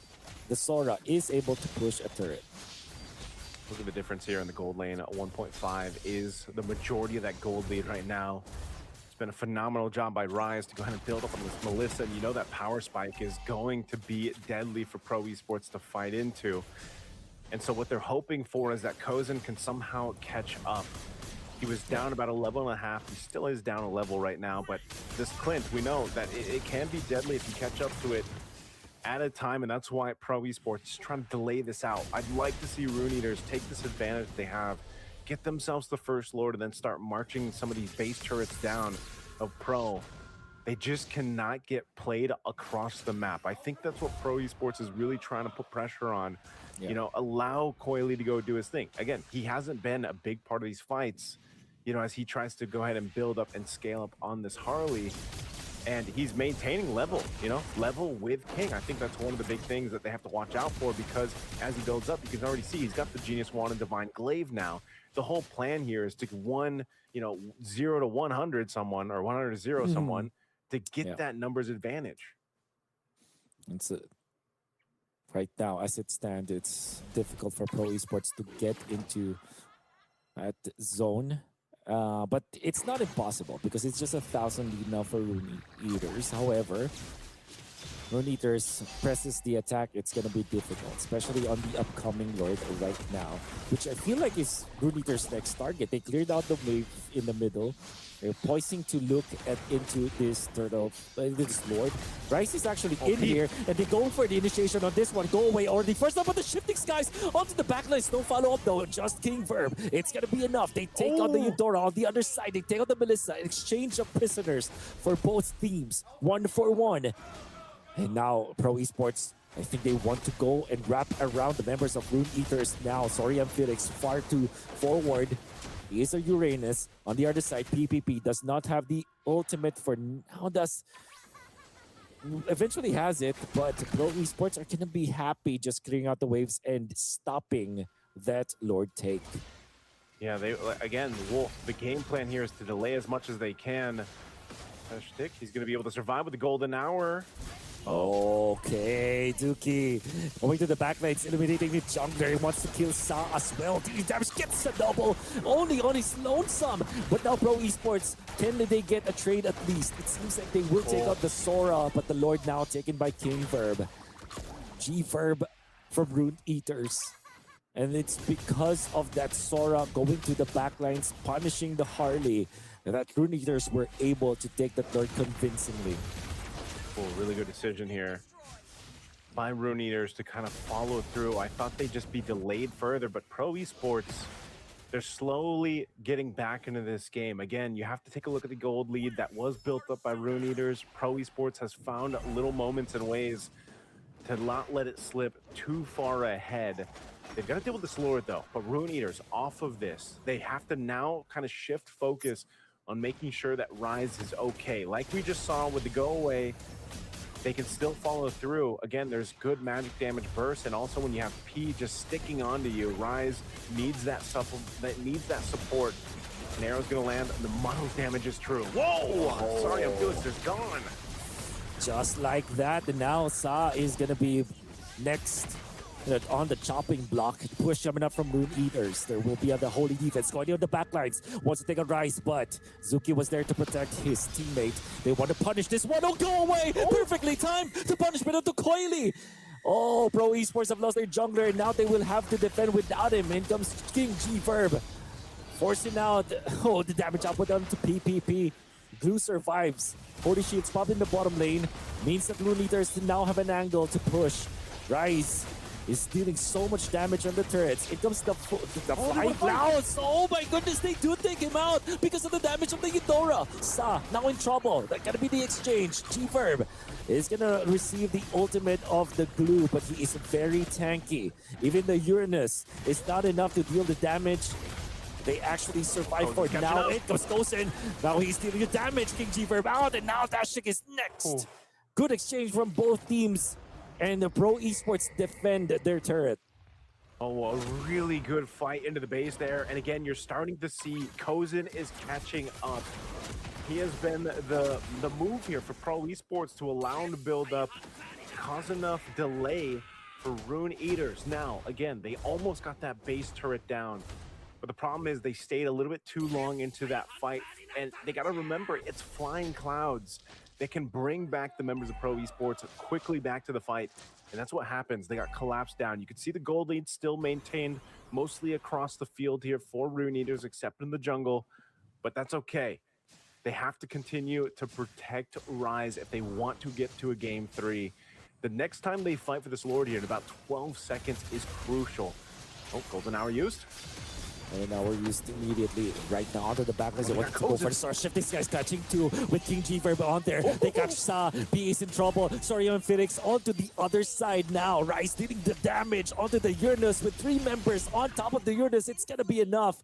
Speaker 5: the Sora, is able to push a turret.
Speaker 6: Look at the difference here in the gold lane. 1.5 is the majority of that gold lead right now. It's been a phenomenal job by Rise to go ahead and build up on this Melissa. And you know that power spike is going to be deadly for Pro Esports to fight into. And so what they're hoping for is that Kozin can somehow catch up. He was down about a level and a half. He still is down a level right now, but this Clint, we know that it can be deadly if you catch up to it at a time, and that's why Pro Esports is trying to delay this out. I'd like to see Rune Eaters take this advantage they have, get themselves the first Lord, and then start marching some of these base turrets down of Pro. They just cannot get played across the map. I think that's what Pro Esports is really trying to put pressure on. Yeah. You know, allow Coily to go do his thing. Again, he hasn't been a big part of these fights, you know, as he tries to go ahead and build up and scale up on this Harley. And he's maintaining level, you know, level with King. I think that's one of the big things that they have to watch out for, because as he builds up, you can already see he's got the Genius Wand and Divine Glaive now. The whole plan here is to 0 to 100 someone, or 100 to 0 someone, to get that numbers advantage.
Speaker 5: It's right now, as it stands, it's difficult for Pro Esports to get into that zone. But it's not impossible, because it's just 1,000 lead now for Rune Eaters. However, Rune Eaters presses the attack, it's going to be difficult, especially on the upcoming Lord right now, which I feel like is Rune Eaters' next target. They cleared out the wave in the middle. They're poising to look into this turtle, this Lord. Rice is actually in here, and they go for the initiation on this one. Go away already. First up with the shifting skies onto the backline. No follow-up though, just King Verb. It's gonna be enough. They take on the Eudora on the other side. They take on the Melissa. Exchange of prisoners for both teams, 1 for 1. And now Pro Esports, I think they want to go and wrap around the members of Rune Eaters now. Sorian Felix far too forward. He is a Uranus. On the other side, PPP does not have the ultimate for now. Eventually has it, but Pro Esports are going to be happy just clearing out the waves and stopping that Lord take.
Speaker 6: Yeah, again, Wolf, the game plan here is to delay as much as they can. He's going to be able to survive with the golden hour.
Speaker 5: Okay, Dookie going to the backlights, eliminating the jungler. He wants to kill Sa as well. The damage gets a double, only on his lonesome. But now Pro Esports, can they get a trade at least? It seems like they will take out the Sora, but the Lord now taken by King Verb. G-Verb from Rune Eaters. And it's because of that Sora going to the backlines, punishing the Harley, that Rune Eaters were able to take the Lord convincingly.
Speaker 6: Really good decision here by Rune Eaters to kind of follow through. I thought they'd just be delayed further, but Pro Esports, they're slowly getting back into this game. Again, you have to take a look at the gold lead that was built up by Rune Eaters. Pro Esports has found little moments and ways to not let it slip too far ahead. They've got to deal with this Lord though, but Rune Eaters off of this, they have to now kind of shift focus on making sure that Rise is okay. Like we just saw with the go away, they can still follow through. Again, there's good magic damage burst, and also when you have P just sticking onto you, Rise needs that support. An arrow's gonna land, and the most damage is true. Whoa! Sorry, I'm Felix, there's gone.
Speaker 5: Just like that, and now Sa is gonna be next on the chopping block. Push coming up from Rune Eaters. There will be the holy defense going on the backlines. Wants to take a Rise, but Zuki was there to protect his teammate. They want to punish this one. Oh, go away! Perfectly timed to punishment onto Coily. Oh, Pro Esports have lost their jungler, and now they will have to defend without him. In comes King G-Verb, forcing out the damage output onto PPP. Glue survives. Holy Shields pop in the bottom lane. Means that Rune Eaters now have an angle to push. Rise is dealing so much damage on the turrets. It comes the flying clouds. Oh my goodness, they do take him out because of the damage of the Eudora. Sa now in trouble. That gotta be the exchange. G-Verb is gonna receive the ultimate of the glue, but he is very tanky. Even the Uranus is not enough to deal the damage. They actually survive for now. It goes in. Now he's dealing the damage. King G-Verb out, and now Dashik is next. Good exchange from both teams. And the Pro Esports defend their turret.
Speaker 6: Oh, a really good fight into the base there. And again, you're starting to see Kozin is catching up. He has been the move here for Pro Esports to allow him to build up, cause enough delay for Rune Eaters. Now, again, they almost got that base turret down. But the problem is they stayed a little bit too long into that fight. And they got to remember, it's flying clouds. they can bring back the members of Pro Esports quickly back to the fight. And that's what happens. They got collapsed down. You can see the gold lead still maintained mostly across the field here for Rune Eaters, except in the jungle. But that's okay. They have to continue to protect Rise if they want to get to a game 3. The next time they fight for this Lord here in about 12 seconds is crucial. Oh, golden hour used.
Speaker 5: And now we're used immediately right now onto the back. They want to go for the star shift. This guy's catching two with King G Verb on there. They catch Sa. B is in trouble. Sorry, and Felix onto the other side now. Rice dealing the damage onto the Uranus with 3 members on top of the Uranus. It's gonna be enough.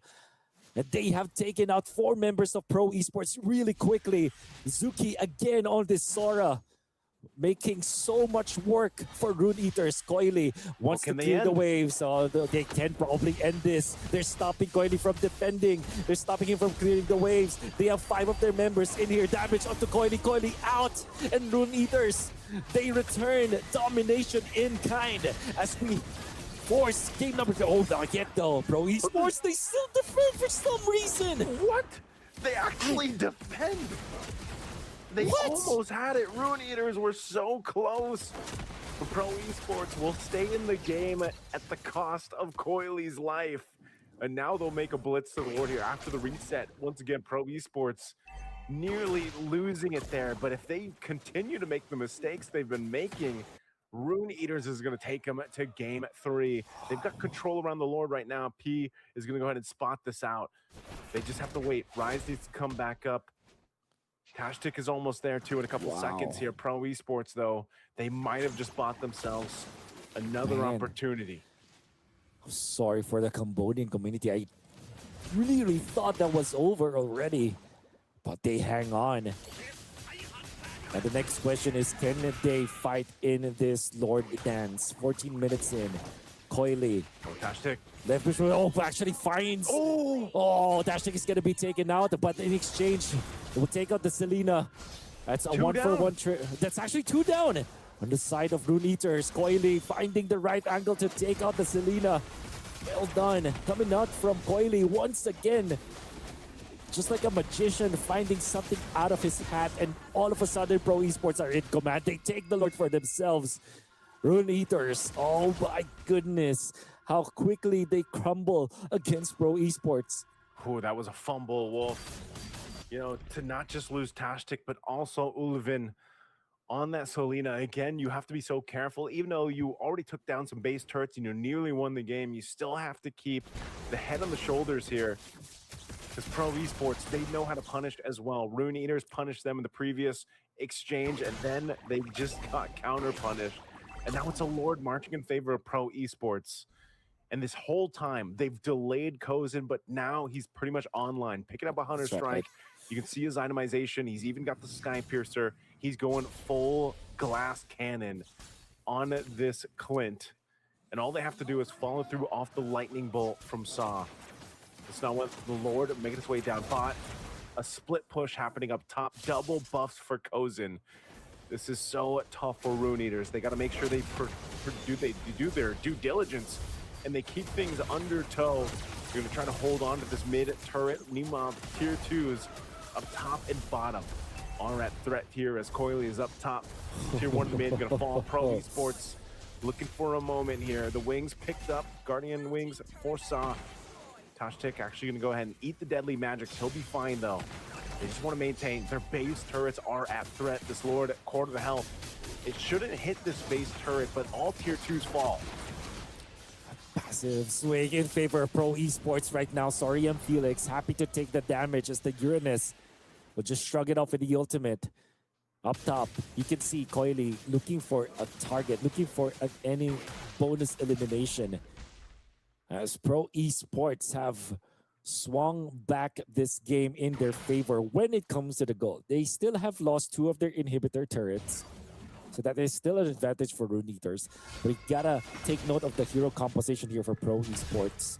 Speaker 5: And they have taken out 4 members of Pro Esports really quickly. Zuki again on this Sora, making so much work for Rune Eaters. Coily wants to clear the waves. So they can probably end this. They're stopping Coily from defending. They're stopping him from clearing the waves. They have 5 of their members in here. Damage onto Coily. Coily out. And Rune Eaters, they return domination in kind as we force game number 2. Oh, not yet though. Pro Esports, they still defend for some reason.
Speaker 6: What? They actually defend. They almost had it. Rune Eaters were so close. Pro Esports will stay in the game at the cost of Coily's life. And now they'll make a blitz to the Lord here after the reset. Once again, Pro Esports nearly losing it there. But if they continue to make the mistakes they've been making, Rune Eaters is going to take them to game 3. They've got control around the Lord right now. P is going to go ahead and spot this out. They just have to wait. Rise needs to come back up. Tashtik is almost there too in a couple seconds here. Pro Esports, though, they might have just bought themselves another opportunity.
Speaker 5: I'm sorry for the Cambodian community. I really thought that was over already, but they hang on. And the next question is, can they fight in this Lord dance? 14 minutes in. Coily.
Speaker 6: Oh, Tashtik.
Speaker 5: Left push. Oh, actually finds. Oh, Tashtik is going to be taken out, but in exchange, it will take out the Selena. That's a 1-for-1 trade. That's actually 2 down. On the side of Rune Eaters, Coily finding the right angle to take out the Selena. Well done. Coming out from Coily once again. Just like a magician finding something out of his hat, and all of a sudden Pro Esports are in command. They take the Lord for themselves. Rune Eaters, oh my goodness, how quickly they crumble against Pro Esports.
Speaker 6: Oh, that was a fumble, Wolf. You know, to not just lose Tashtik, but also Ulvin on that Selena. Again, you have to be so careful. Even though you already took down some base turrets and you nearly won the game, you still have to keep the head on the shoulders here. Because Pro Esports, they know how to punish as well. Rune Eaters punished them in the previous exchange, and then they just got counter-punished. And now it's a Lord marching in favor of Pro Esports. And this whole time, they've delayed Kozin, but now he's pretty much online, picking up a Hunter Strike. You can see his itemization. He's even got the Sky Piercer. He's going full glass cannon on this Clint. And all they have to do is follow through off the lightning bolt from Saw. It's now with the Lord making its way down bot. A split push happening up top. Double buffs for Kozin. This is so tough for Rune Eaters. They got to make sure they do their due diligence and they keep things under tow. They're going to try to hold on to this mid turret. Meanwhile, tier 2s up top and bottom are at threat here as Coily is up top. Tier 1 mid going to fall. Pro Esports looking for a moment here. The wings picked up. Guardian wings for Saw. Tashtik actually going to go ahead and eat the deadly magic. He'll be fine though. They just want to maintain their base turrets are at threat. This Lord at quarter the health. It shouldn't hit this base turret, but all tier 2s fall.
Speaker 5: Passive swing in favor of Pro Esports right now. Sorry, I'm Felix. Happy to take the damage as the Uranus will just shrug it off with the ultimate. Up top, you can see Coily looking for a target, looking for any bonus elimination. As Pro Esports have swung back this game in their favor when it comes to the goal. They still have lost 2 of their inhibitor turrets. So that is still an advantage for Rune Eaters. But you gotta take note of the hero composition here for Pro Esports.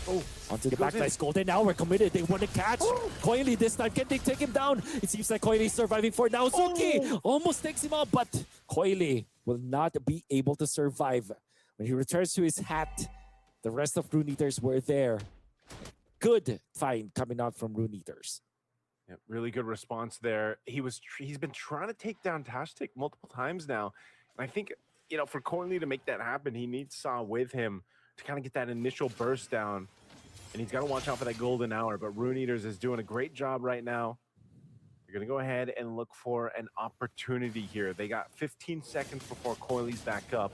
Speaker 5: Oh, onto the back. Nice golden hour committed. They want to catch Coily this time. Can they take him down? It seems like Coily is surviving for now. Zuki almost takes him out, but Coily will not be able to survive. When he returns to his hat, the rest of Rune Eaters were there. Good find coming out from Rune Eaters.
Speaker 6: Yeah, really good response there. He's been trying to take down Tashtik multiple times now. And I think, you know, for Corley to make that happen, he needs Saw with him to kind of get that initial burst down. And he's got to watch out for that golden hour. But Rune Eaters is doing a great job right now. They're going to go ahead and look for an opportunity here. They got 15 seconds before Coiley's back up.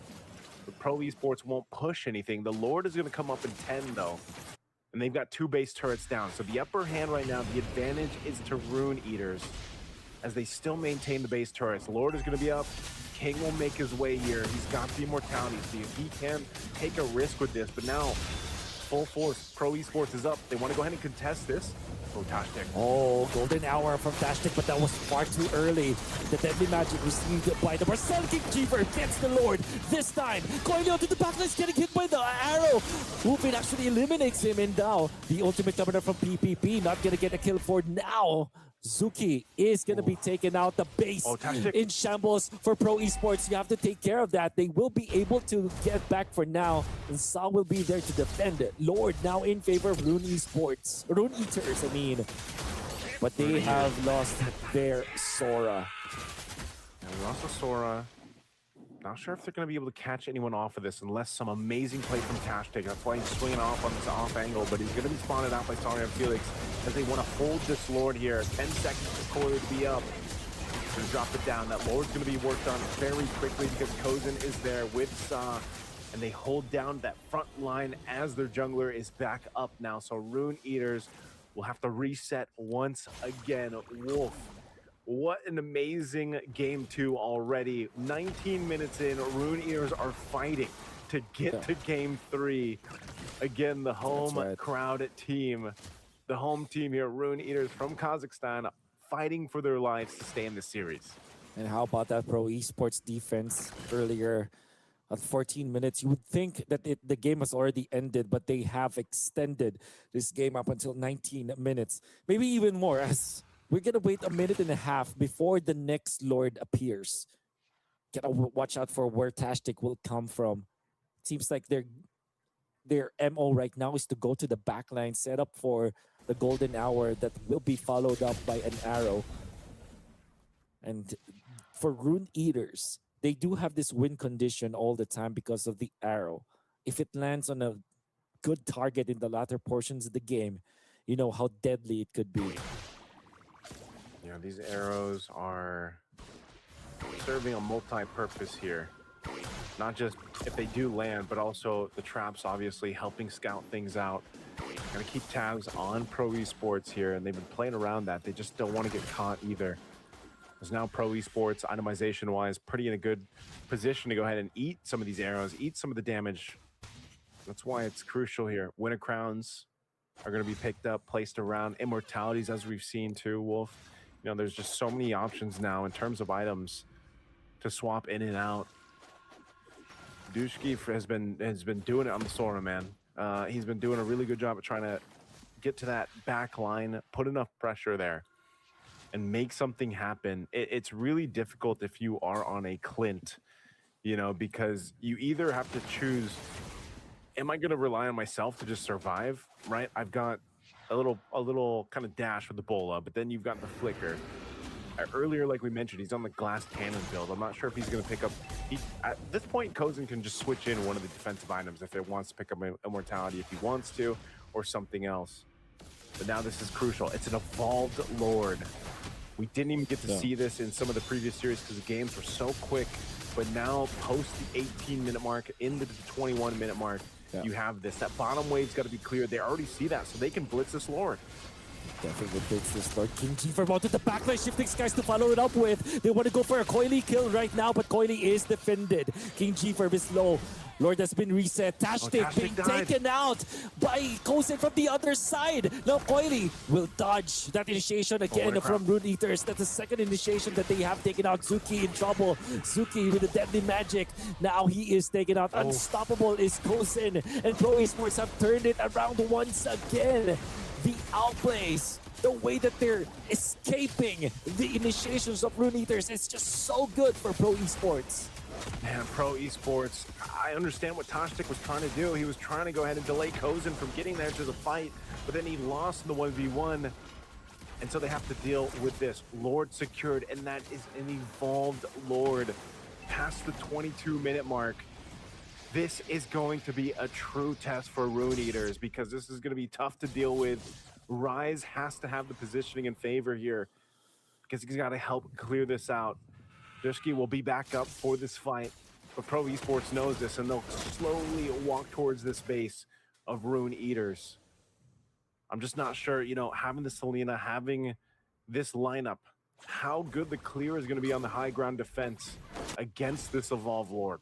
Speaker 6: But Pro Esports won't push anything. The Lord is going to come up in 10, though. And they've got 2 base turrets down. So the upper hand right now, the advantage is to Rune Eaters as they still maintain the base turrets. Lord is going to be up. King will make his way here. He's got the immortality. See if he can take a risk with this. But now, full force, Pro Esports is up. They want to go ahead and contest this. Oh, Tashtik.
Speaker 5: Oh, golden hour from Tashtik, but that was far too early. The deadly magic received by the Marcel Kingkeeper gets the Lord. This time, Coiley onto the backlines, getting hit by the arrow. Whoopin actually eliminates him, and now the ultimate governor from PPP not gonna get a kill for now. Zuki is going to be taken out. The base in shambles for Pro Esports. You have to take care of that. They will be able to get back for now. And Saw will be there to defend it. Lord now in favor of Rune Esports. Rune Eaters, I mean. But they have lost their Sora.
Speaker 6: And we lost the Sora. Not sure if they're going to be able to catch anyone off of this unless some amazing play from Tashtik. That's why he's swinging off on this off angle, but he's going to be spotted out by Saria and Felix as they want to hold this Lord here. 10 seconds for Coiley to be up. Going to drop it down. That Lord's going to be worked on very quickly because Kozin is there with Sa, and they hold down that front line as their jungler is back up now. So Rune Eaters will have to reset once again. Wolf. What an amazing game 2 already. 19 minutes in, Rune Eaters are fighting to get to game 3. Again, the home crowd team. The home team here, Rune Eaters from Kazakhstan, fighting for their lives to stay in the series.
Speaker 5: And how about that Pro Esports defense earlier? At 14 minutes, you would think that the game has already ended, but they have extended this game up until 19 minutes. Maybe even more, as we're going to wait a minute and a half before the next Lord appears. Gotta watch out for where Tashtik will come from. It seems like their MO right now is to go to the backline, set up for the golden hour that will be followed up by an arrow. And for Rune Eaters, they do have this win condition all the time because of the arrow. If it lands on a good target in the latter portions of the game, you know how deadly it could be.
Speaker 6: You know, these arrows are serving a multi-purpose here. Not just if they do land, but also the traps obviously helping scout things out. Gotta keep tabs on Pro Esports here, and they've been playing around that. They just don't want to get caught either. Because now Pro Esports, itemization-wise, pretty in a good position to go ahead and eat some of these arrows, eat some of the damage. That's why it's crucial here. Winter Crowns are going to be picked up, placed around. Immortalities, as we've seen too, Wolf. You know, there's just so many options now in terms of items to swap in and out. Dushki has been doing it on the Sora, man. He's been doing a really good job at trying to get to that back line, put enough pressure there, and make something happen. It's really difficult if you are on a Clint, you know, because you either have to choose, am I going to rely on myself to just survive, right? I've got a little kind of dash with the Bola, but then you've got the flicker. Earlier, like we mentioned, he's on the glass cannon build. I'm not sure if he's going to pick up... at this point, Kozin can just switch in one of the defensive items if it wants to pick up Immortality if he wants to, or something else. But now this is crucial. It's an evolved Lord. We didn't even get to see this in some of the previous series because the games were so quick. But now, post the 18-minute mark, into the 21-minute mark, you have this. That bottom wave's got to be cleared. They already see that, so they can blitz this Lord.
Speaker 5: Definitely blitz this Lord. Kingkeeper mounted the backline, shifting skies to follow it up with. They want to go for a Coiley kill right now, but Coiley is defended. Kingkeeper is low. Lord has been reset. Tashtik being taken out by Kozin from the other side. Now Coiley will dodge that initiation again from Rune Eaters. That's the second initiation that they have taken out. Zuki in trouble. Zuki with the deadly magic. Now he is taken out. Unstoppable is Kozin. And Pro Esports have turned it around once again. The outplays, the way that they're escaping the initiations of Rune Eaters is just so good for Pro Esports.
Speaker 6: Man, Pro Esports, I understand what Tashtik was trying to do. He was trying to go ahead and delay Kozin from getting there to the fight, but then he lost in the 1v1. And so they have to deal with this. Lord secured, and that is an evolved Lord. Past the 22-minute mark, this is going to be a true test for Rune Eaters because this is going to be tough to deal with. Rise has to have the positioning in favor here because he's got to help clear this out. Dursky will be back up for this fight, but Pro Esports knows this, and they'll slowly walk towards this base of Rune Eaters. I'm just not sure, you know, having the Selena, having this lineup, how good the clear is going to be on the high ground defense against this Evolve Lord.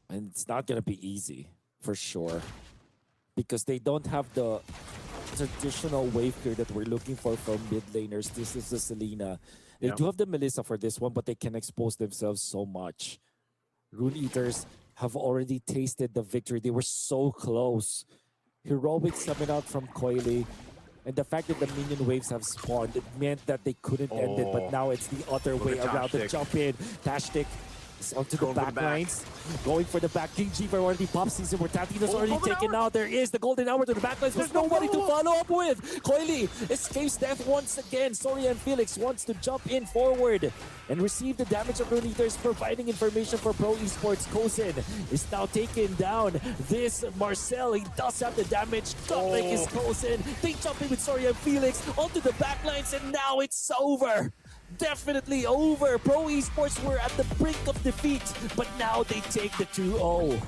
Speaker 5: And it's not going to be easy, for sure. Because they don't have the traditional wave clear that we're looking for from mid laners. This is the Selena. They do have the Melissa for this one, but they can expose themselves so much. Rune Eaters have already tasted the victory. They were so close. Heroics coming out from Coily. And the fact that the minion waves have spawned, it meant that they couldn't end it, but now it's the other way around. The jump in. Tashtic is onto the back lines. Going for the back. King G for already pop season where Tatino's already taken out. There is the golden hour to the back lines. There's nobody to follow up with. Coily escapes death once again. Soria and Felix wants to jump in forward and receive the damage of Rune Eaters, providing information for Pro Esports. Kozen is now taken down. This Marcel, he does have the damage. Godlike is Kozen. They jump in with Soria and Felix onto the backlines, and now it's over. Definitely over. Pro Esports were at the brink of defeat, but now they take the 2-0.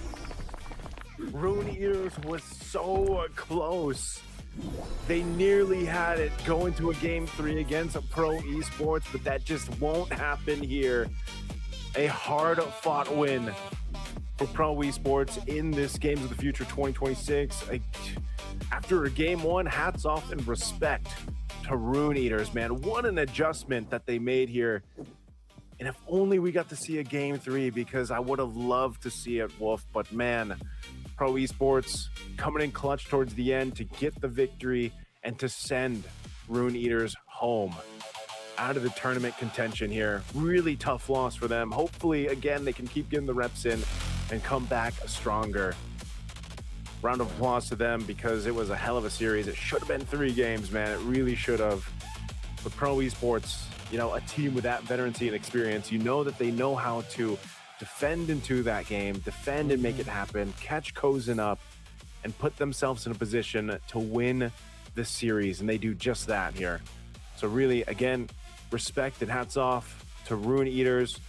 Speaker 6: Rune Eaters was so close. They nearly had it going to a Game 3 against Pro Esports, but that just won't happen here. A hard-fought win for Pro Esports in this Games of the Future 2026. After a Game 1, hats off and respect to Rune Eaters, man. What an adjustment that they made here. And if only we got to see a Game 3, because I would have loved to see it, Wolf. But man, Pro Esports coming in clutch towards the end to get the victory and to send Rune Eaters home out of the tournament contention here. Really tough loss for them. Hopefully, again, they can keep getting the reps in and come back stronger. Round of applause to them because it was a hell of a series. It should have been 3 games, man. It really should have. But Pro Esports, you know, a team with that veterancy and experience, you know that they know how to defend into that game, defend and make it happen, catch Kozen up, and put themselves in a position to win the series. And they do just that here. So really, again, respect and hats off to Rune Eaters.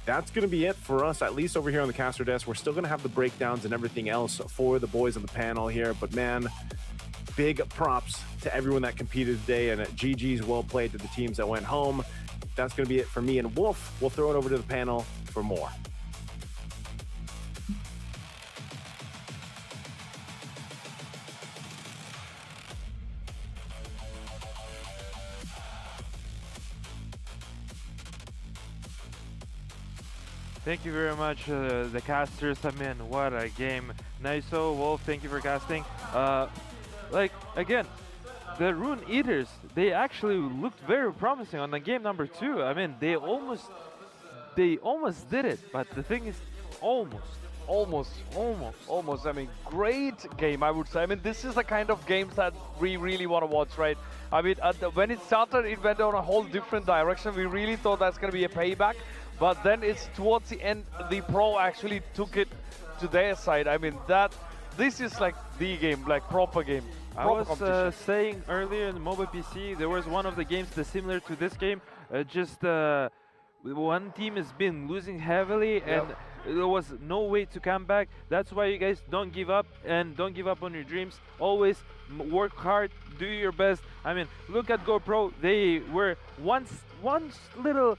Speaker 6: That's going to be it for us, at least over here on the caster desk. We're still going to have the breakdowns and everything else for the boys on the panel here. But man, big props to everyone that competed today, and GG's well played to the teams that went home. That's going to be it for me and Wolf. We'll throw it over to the panel for more.
Speaker 1: Thank you very much, the casters. I mean, what a game. Niso, Wolf, thank you for casting. Like, again, the Rune Eaters, they actually looked very promising on the game number 2. I mean, they almost did it, but the thing is, almost.
Speaker 2: I mean, great game, I would say. I mean, this is the kind of games that we really want to watch, right? I mean, when it started, it went on a whole different direction. We really thought that's going to be a payback. But then it's towards the end, the Pro actually took it to their side. I mean, this is like the game, like proper game.
Speaker 1: I was saying earlier in the mobile PC, there was one of the games that's similar to this game. Just one team has been losing heavily, and there was no way to come back. That's why you guys don't give up, and don't give up on your dreams. Always work hard, do your best. I mean, look at GoPro. They were one little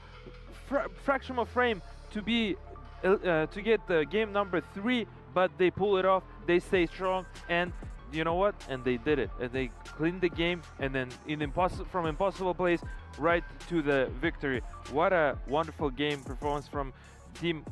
Speaker 1: fraction of frame to be to get the game number 3, but they pull it off. They stay strong, and you know what? And they did it, and they cleaned the game, and then from impossible place right to the victory. What a wonderful game performance from Team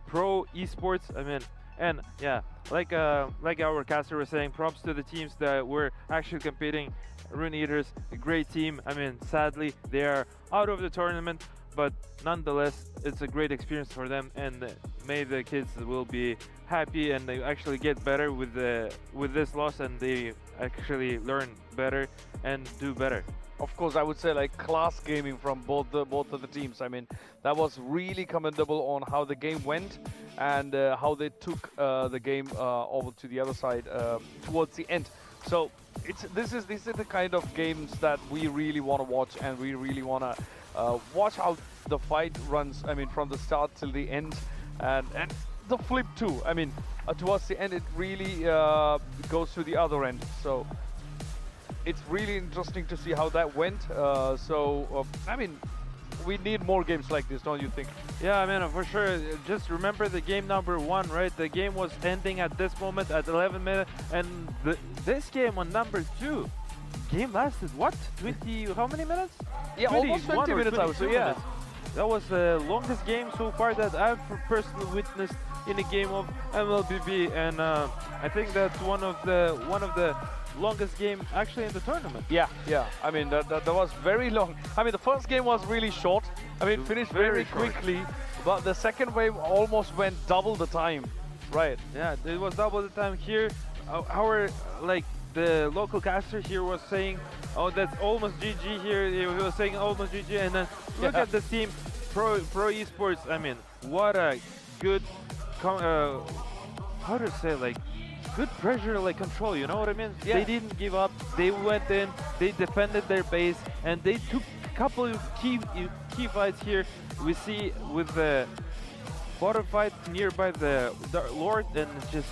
Speaker 1: Pro Esports. I mean, and yeah, like our caster was saying, props to the teams that were actually competing. Rune Eaters, a great team. I mean, sadly, they are out of the tournament. but nonetheless, it's a great experience for them, and may the kids will be happy and they actually get better with this loss, and they actually learn better and do better.
Speaker 2: Of course, I would say like class gaming from both of the teams. I mean, that was really commendable on how the game went and how they took the game over to the other side towards the end. So these are the kind of games that we really want to watch, and we really want to watch how the fight runs. I mean, from the start till the end, and the flip too. I mean, towards the end, it really goes to the other end. So it's really interesting to see how that went. I mean, we need more games like this, don't you think?
Speaker 1: Yeah, I mean, for sure. Just remember the game number 1, right? The game was ending at this moment at 11 minutes, and this game on number 2, game lasted what? 20? How many minutes?
Speaker 2: Yeah, almost 20 minutes. I would say, yeah.
Speaker 1: That was the longest game so far that I've personally witnessed in a game of MLBB, and I think that's one of the longest game actually in the tournament.
Speaker 2: Yeah. I mean, that was very long. I mean, the first game was really short. I mean, finished very quickly, but the second wave almost went double the time. Right.
Speaker 1: Yeah, it was double the time here. Our the local caster here was saying, oh, that's almost GG here. He was saying almost GG, and then look at the team, Pro Esports. I mean, what a good, how to say, like, good pressure, like control. You know what I mean?
Speaker 2: Yeah.
Speaker 1: They didn't give up. They went in. They defended their base, and they took a couple of key fights here. We see with the bottom fight nearby the Lord, and just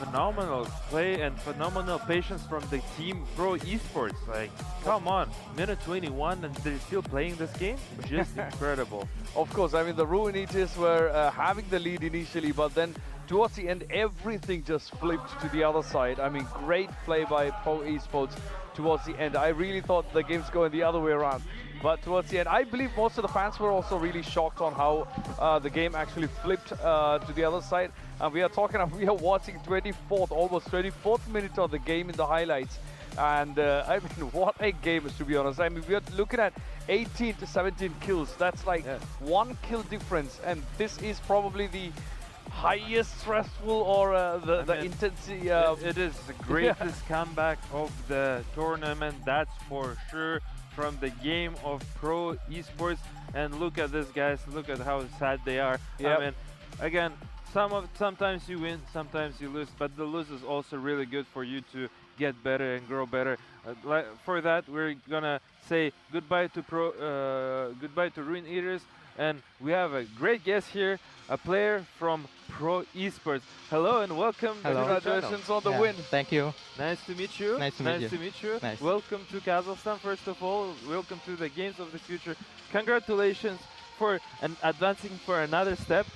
Speaker 1: phenomenal play and phenomenal patience from the team Pro Esports. Like, come on, minute 21 and they're still playing this game? Just incredible.
Speaker 2: Of course, I mean, the Ruin Eaters were having the lead initially, but then towards the end, everything just flipped to the other side. I mean, great play by Pro Esports towards the end. I really thought the game's going the other way around. But towards the end, I believe most of the fans were also really shocked on how the game actually flipped to the other side. And we are watching almost 24th minute of the game in the highlights. And I mean, what a game, to be honest. I mean, we are looking at 18 to 17 kills. That's like 1 kill difference. And this is probably the highest stressful or the intensity.
Speaker 1: It is the greatest comeback of the tournament, that's for sure, from the game of Pro Esports. And look at this, guys. Look at how sad they are.
Speaker 2: Yep.
Speaker 1: I mean, again, sometimes you win, sometimes you lose, but the lose is also really good for you to get better and grow better. For that, we're gonna say goodbye to Ruin Eaters, and we have a great guest here, a player from Pro Esports. Hello and welcome.
Speaker 9: Hello.
Speaker 2: Congratulations on the win.
Speaker 9: Thank you.
Speaker 1: Nice to meet you.
Speaker 9: Nice to meet you. Nice.
Speaker 1: Welcome to Kazakhstan, first of all. Welcome to the Games of the Future. Congratulations for advancing for another step.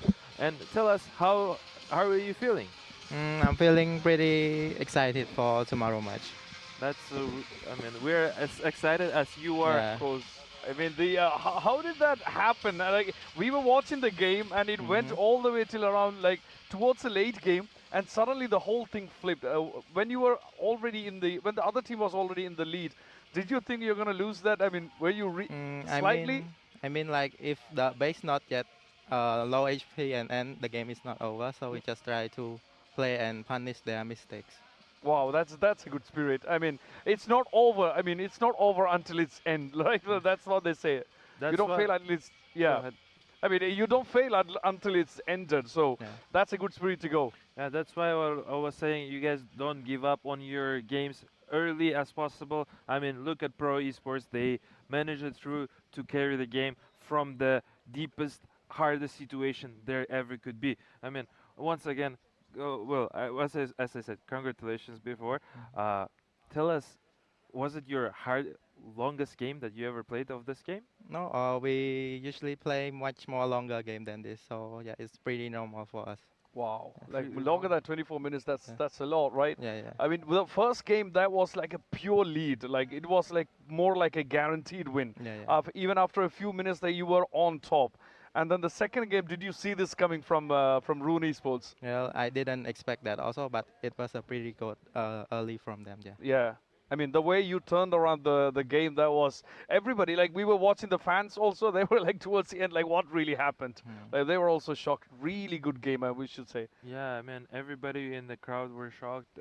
Speaker 1: And tell us, how are you feeling?
Speaker 9: I'm feeling pretty excited for tomorrow match.
Speaker 1: That's, I mean, we're as excited as you are, of course.
Speaker 2: I mean, how did that happen? Like, we were watching the game, and it went all the way till around like towards the late game, and suddenly the whole thing flipped. When you were already when the other team was already in the lead, did you think you're gonna lose that? I mean, were you slightly?
Speaker 9: I mean, like, if the base not yet low HP and the game is not over, so we just try to play and punish their mistakes.
Speaker 2: Wow, that's a good spirit. I mean, it's not over. I mean, it's not over until it's end. Like, that's what they say. You don't fail until it's I mean, you don't fail until it's ended. So that's a good spirit to go.
Speaker 1: Yeah, that's why I was saying you guys don't give up on your games early as possible. I mean, look at Pro Esports. They managed it through to carry the game from the deepest, hardest situation there ever could be. I mean, once again, as I said, congratulations before. Tell us, was it your longest game that you ever played of this game?
Speaker 9: No, we usually play much more longer game than this, so yeah, it's pretty normal for us.
Speaker 2: Wow, like longer than 24 minutes, that's a lot, right?
Speaker 9: Yeah.
Speaker 2: I mean, the first game, that was like a pure lead. Like, it was like more like a guaranteed win. Even after a few minutes that you were on top. And then the second game, did you see this coming from Ruin Esports?
Speaker 9: Well, I didn't expect that also, but it was a pretty good early from them,
Speaker 2: Yeah. I mean, the way you turned around the game, that was everybody. Like we were watching the fans also. They were like towards the end, like what really happened? Like they were also shocked. Really good game, we should say.
Speaker 1: Yeah, I mean, everybody in the crowd were shocked.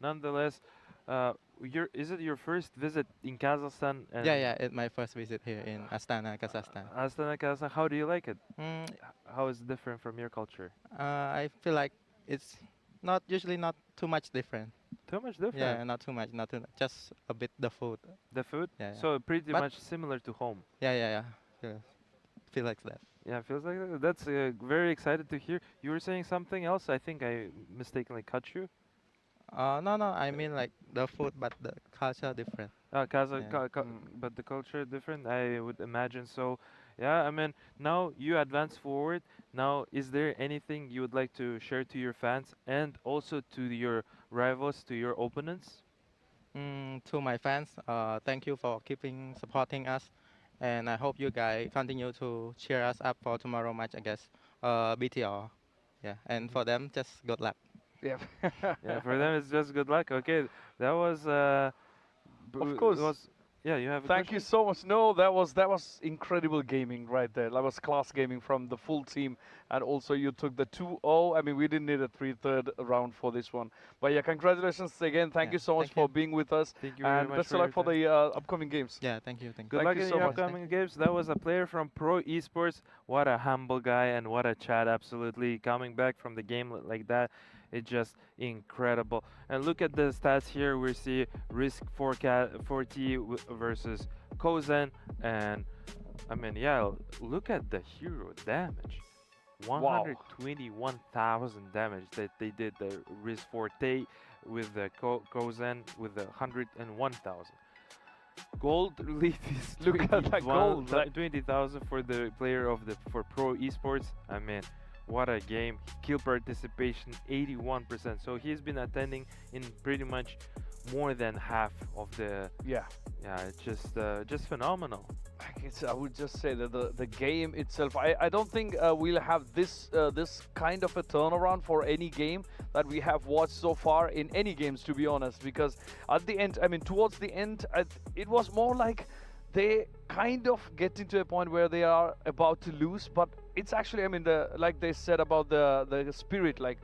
Speaker 1: Nonetheless, is it your first visit in Kazakhstan? And
Speaker 9: Yeah, yeah, it's my first visit here in Astana, Kazakhstan.
Speaker 1: Astana, Kazakhstan. How do you like it?
Speaker 9: Mm,
Speaker 1: How is it different from your culture?
Speaker 9: I feel like it's not usually not too much different.
Speaker 1: Too much different.
Speaker 9: Yeah, not too much, just a bit the food.
Speaker 1: The food?
Speaker 9: Yeah, yeah.
Speaker 1: So pretty
Speaker 9: But-
Speaker 1: much similar to home.
Speaker 9: Yeah, yeah, yeah. Feel like that.
Speaker 1: Yeah, feels like that. That's very excited to hear. You were saying something else. I think I mistakenly cut you.
Speaker 9: No, no, I mean like the food, but the culture different.
Speaker 1: Kazakh,
Speaker 9: Yeah.
Speaker 1: but the culture different. I would imagine so. Yeah, I mean, now you advance forward. Now, is there anything you would like to share to your fans and also to your rivals, to your opponents?
Speaker 9: To my fans, thank you for keeping supporting us, and I hope you guys continue to cheer us up for tomorrow match against BTR. Yeah, and for them, just good luck.
Speaker 2: Yeah.
Speaker 1: Yeah, for them it's just good luck. Okay, that was
Speaker 2: Of course.
Speaker 1: Yeah, you have a
Speaker 2: Thank you
Speaker 1: question?
Speaker 2: so much. No, that was incredible gaming right there. That was class gaming from the full team, and also you took the 2-0. I mean, we didn't need a 3-3rd round for this one. But yeah, congratulations again. Thank
Speaker 9: Yeah,
Speaker 2: you so much
Speaker 9: thank
Speaker 2: for
Speaker 9: you.
Speaker 2: being with us,
Speaker 1: Thank you very
Speaker 2: and
Speaker 1: much
Speaker 2: best
Speaker 1: for
Speaker 2: of luck
Speaker 1: your
Speaker 2: for
Speaker 1: time.
Speaker 2: the upcoming games.
Speaker 9: Yeah, thank you, thank
Speaker 1: Good
Speaker 9: you.
Speaker 1: luck
Speaker 2: you
Speaker 1: in
Speaker 2: so
Speaker 1: your
Speaker 2: much.
Speaker 1: upcoming games. That was a player from Pro Esports. What a humble guy and what a chat, absolutely. Coming back from the game like that, it's just incredible. And look at the stats here. We see Risk 4T versus Kozen. And I mean, yeah, look at the hero damage. 121,000 damage that they did the Risk 4T with the Kozen with the 101,000. Gold lead is
Speaker 2: Look at that gold, like-
Speaker 1: 20,000 for the player for Pro Esports. I mean, what a game. Kill participation 81%. So he's been attending in pretty much more than half of the.
Speaker 2: Yeah.
Speaker 1: Yeah, it's just phenomenal.
Speaker 2: I would just say that the game itself, I don't think we'll have this kind of a turnaround for any game that we have watched so far in any games, to be honest, because at the end, I mean, towards the end, it was more like they kind of get into a point where they are about to lose, but it's actually, I mean, like they said about the spirit, like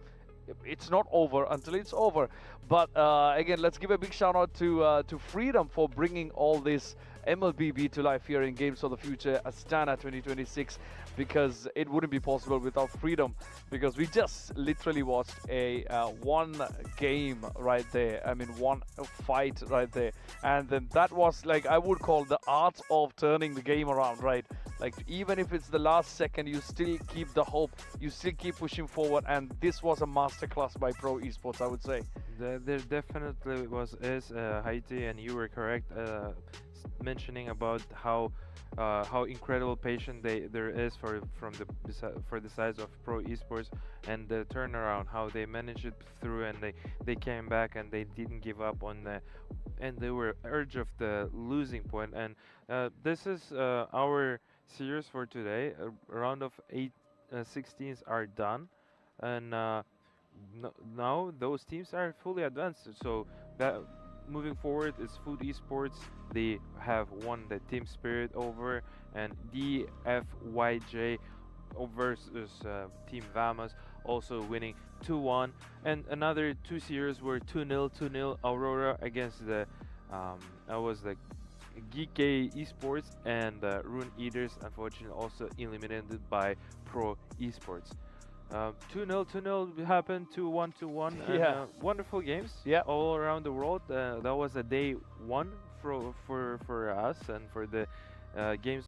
Speaker 2: it's not over until it's over. But again, let's give a big shout out to Freedom for bringing all this MLBB to life here in Games of the Future Astana 2026, because it wouldn't be possible without Freedom, because we just literally watched a one game right there. I mean, one fight right there, and then that was like, I would call the art of turning the game around, right? Like, even if it's the last second, you still keep the hope, you still keep pushing forward, and this was a masterclass by Pro Esports, I would say.
Speaker 1: There definitely is Haiti, and you were correct mentioning about how incredible patient there is for the size of Pro Esports, and the turnaround, how they managed it through, and they came back and they didn't give up on and they were edge of the losing point. And this is our series for today. A round of 16s are done, and now those teams are fully advanced. So that moving forward is Food Esports. They have won the Team Spirit over, and DFYJ versus Team Vamos also winning 2-1. And another two series were 2-0 Aurora against the that was the Geek Esports, and Rune Eaters unfortunately also eliminated by Pro Esports. 2-0 happened, 2-1.
Speaker 2: Yeah.
Speaker 1: Wonderful games.
Speaker 2: Yeah.
Speaker 1: All around the world. That was a day one for us and for the games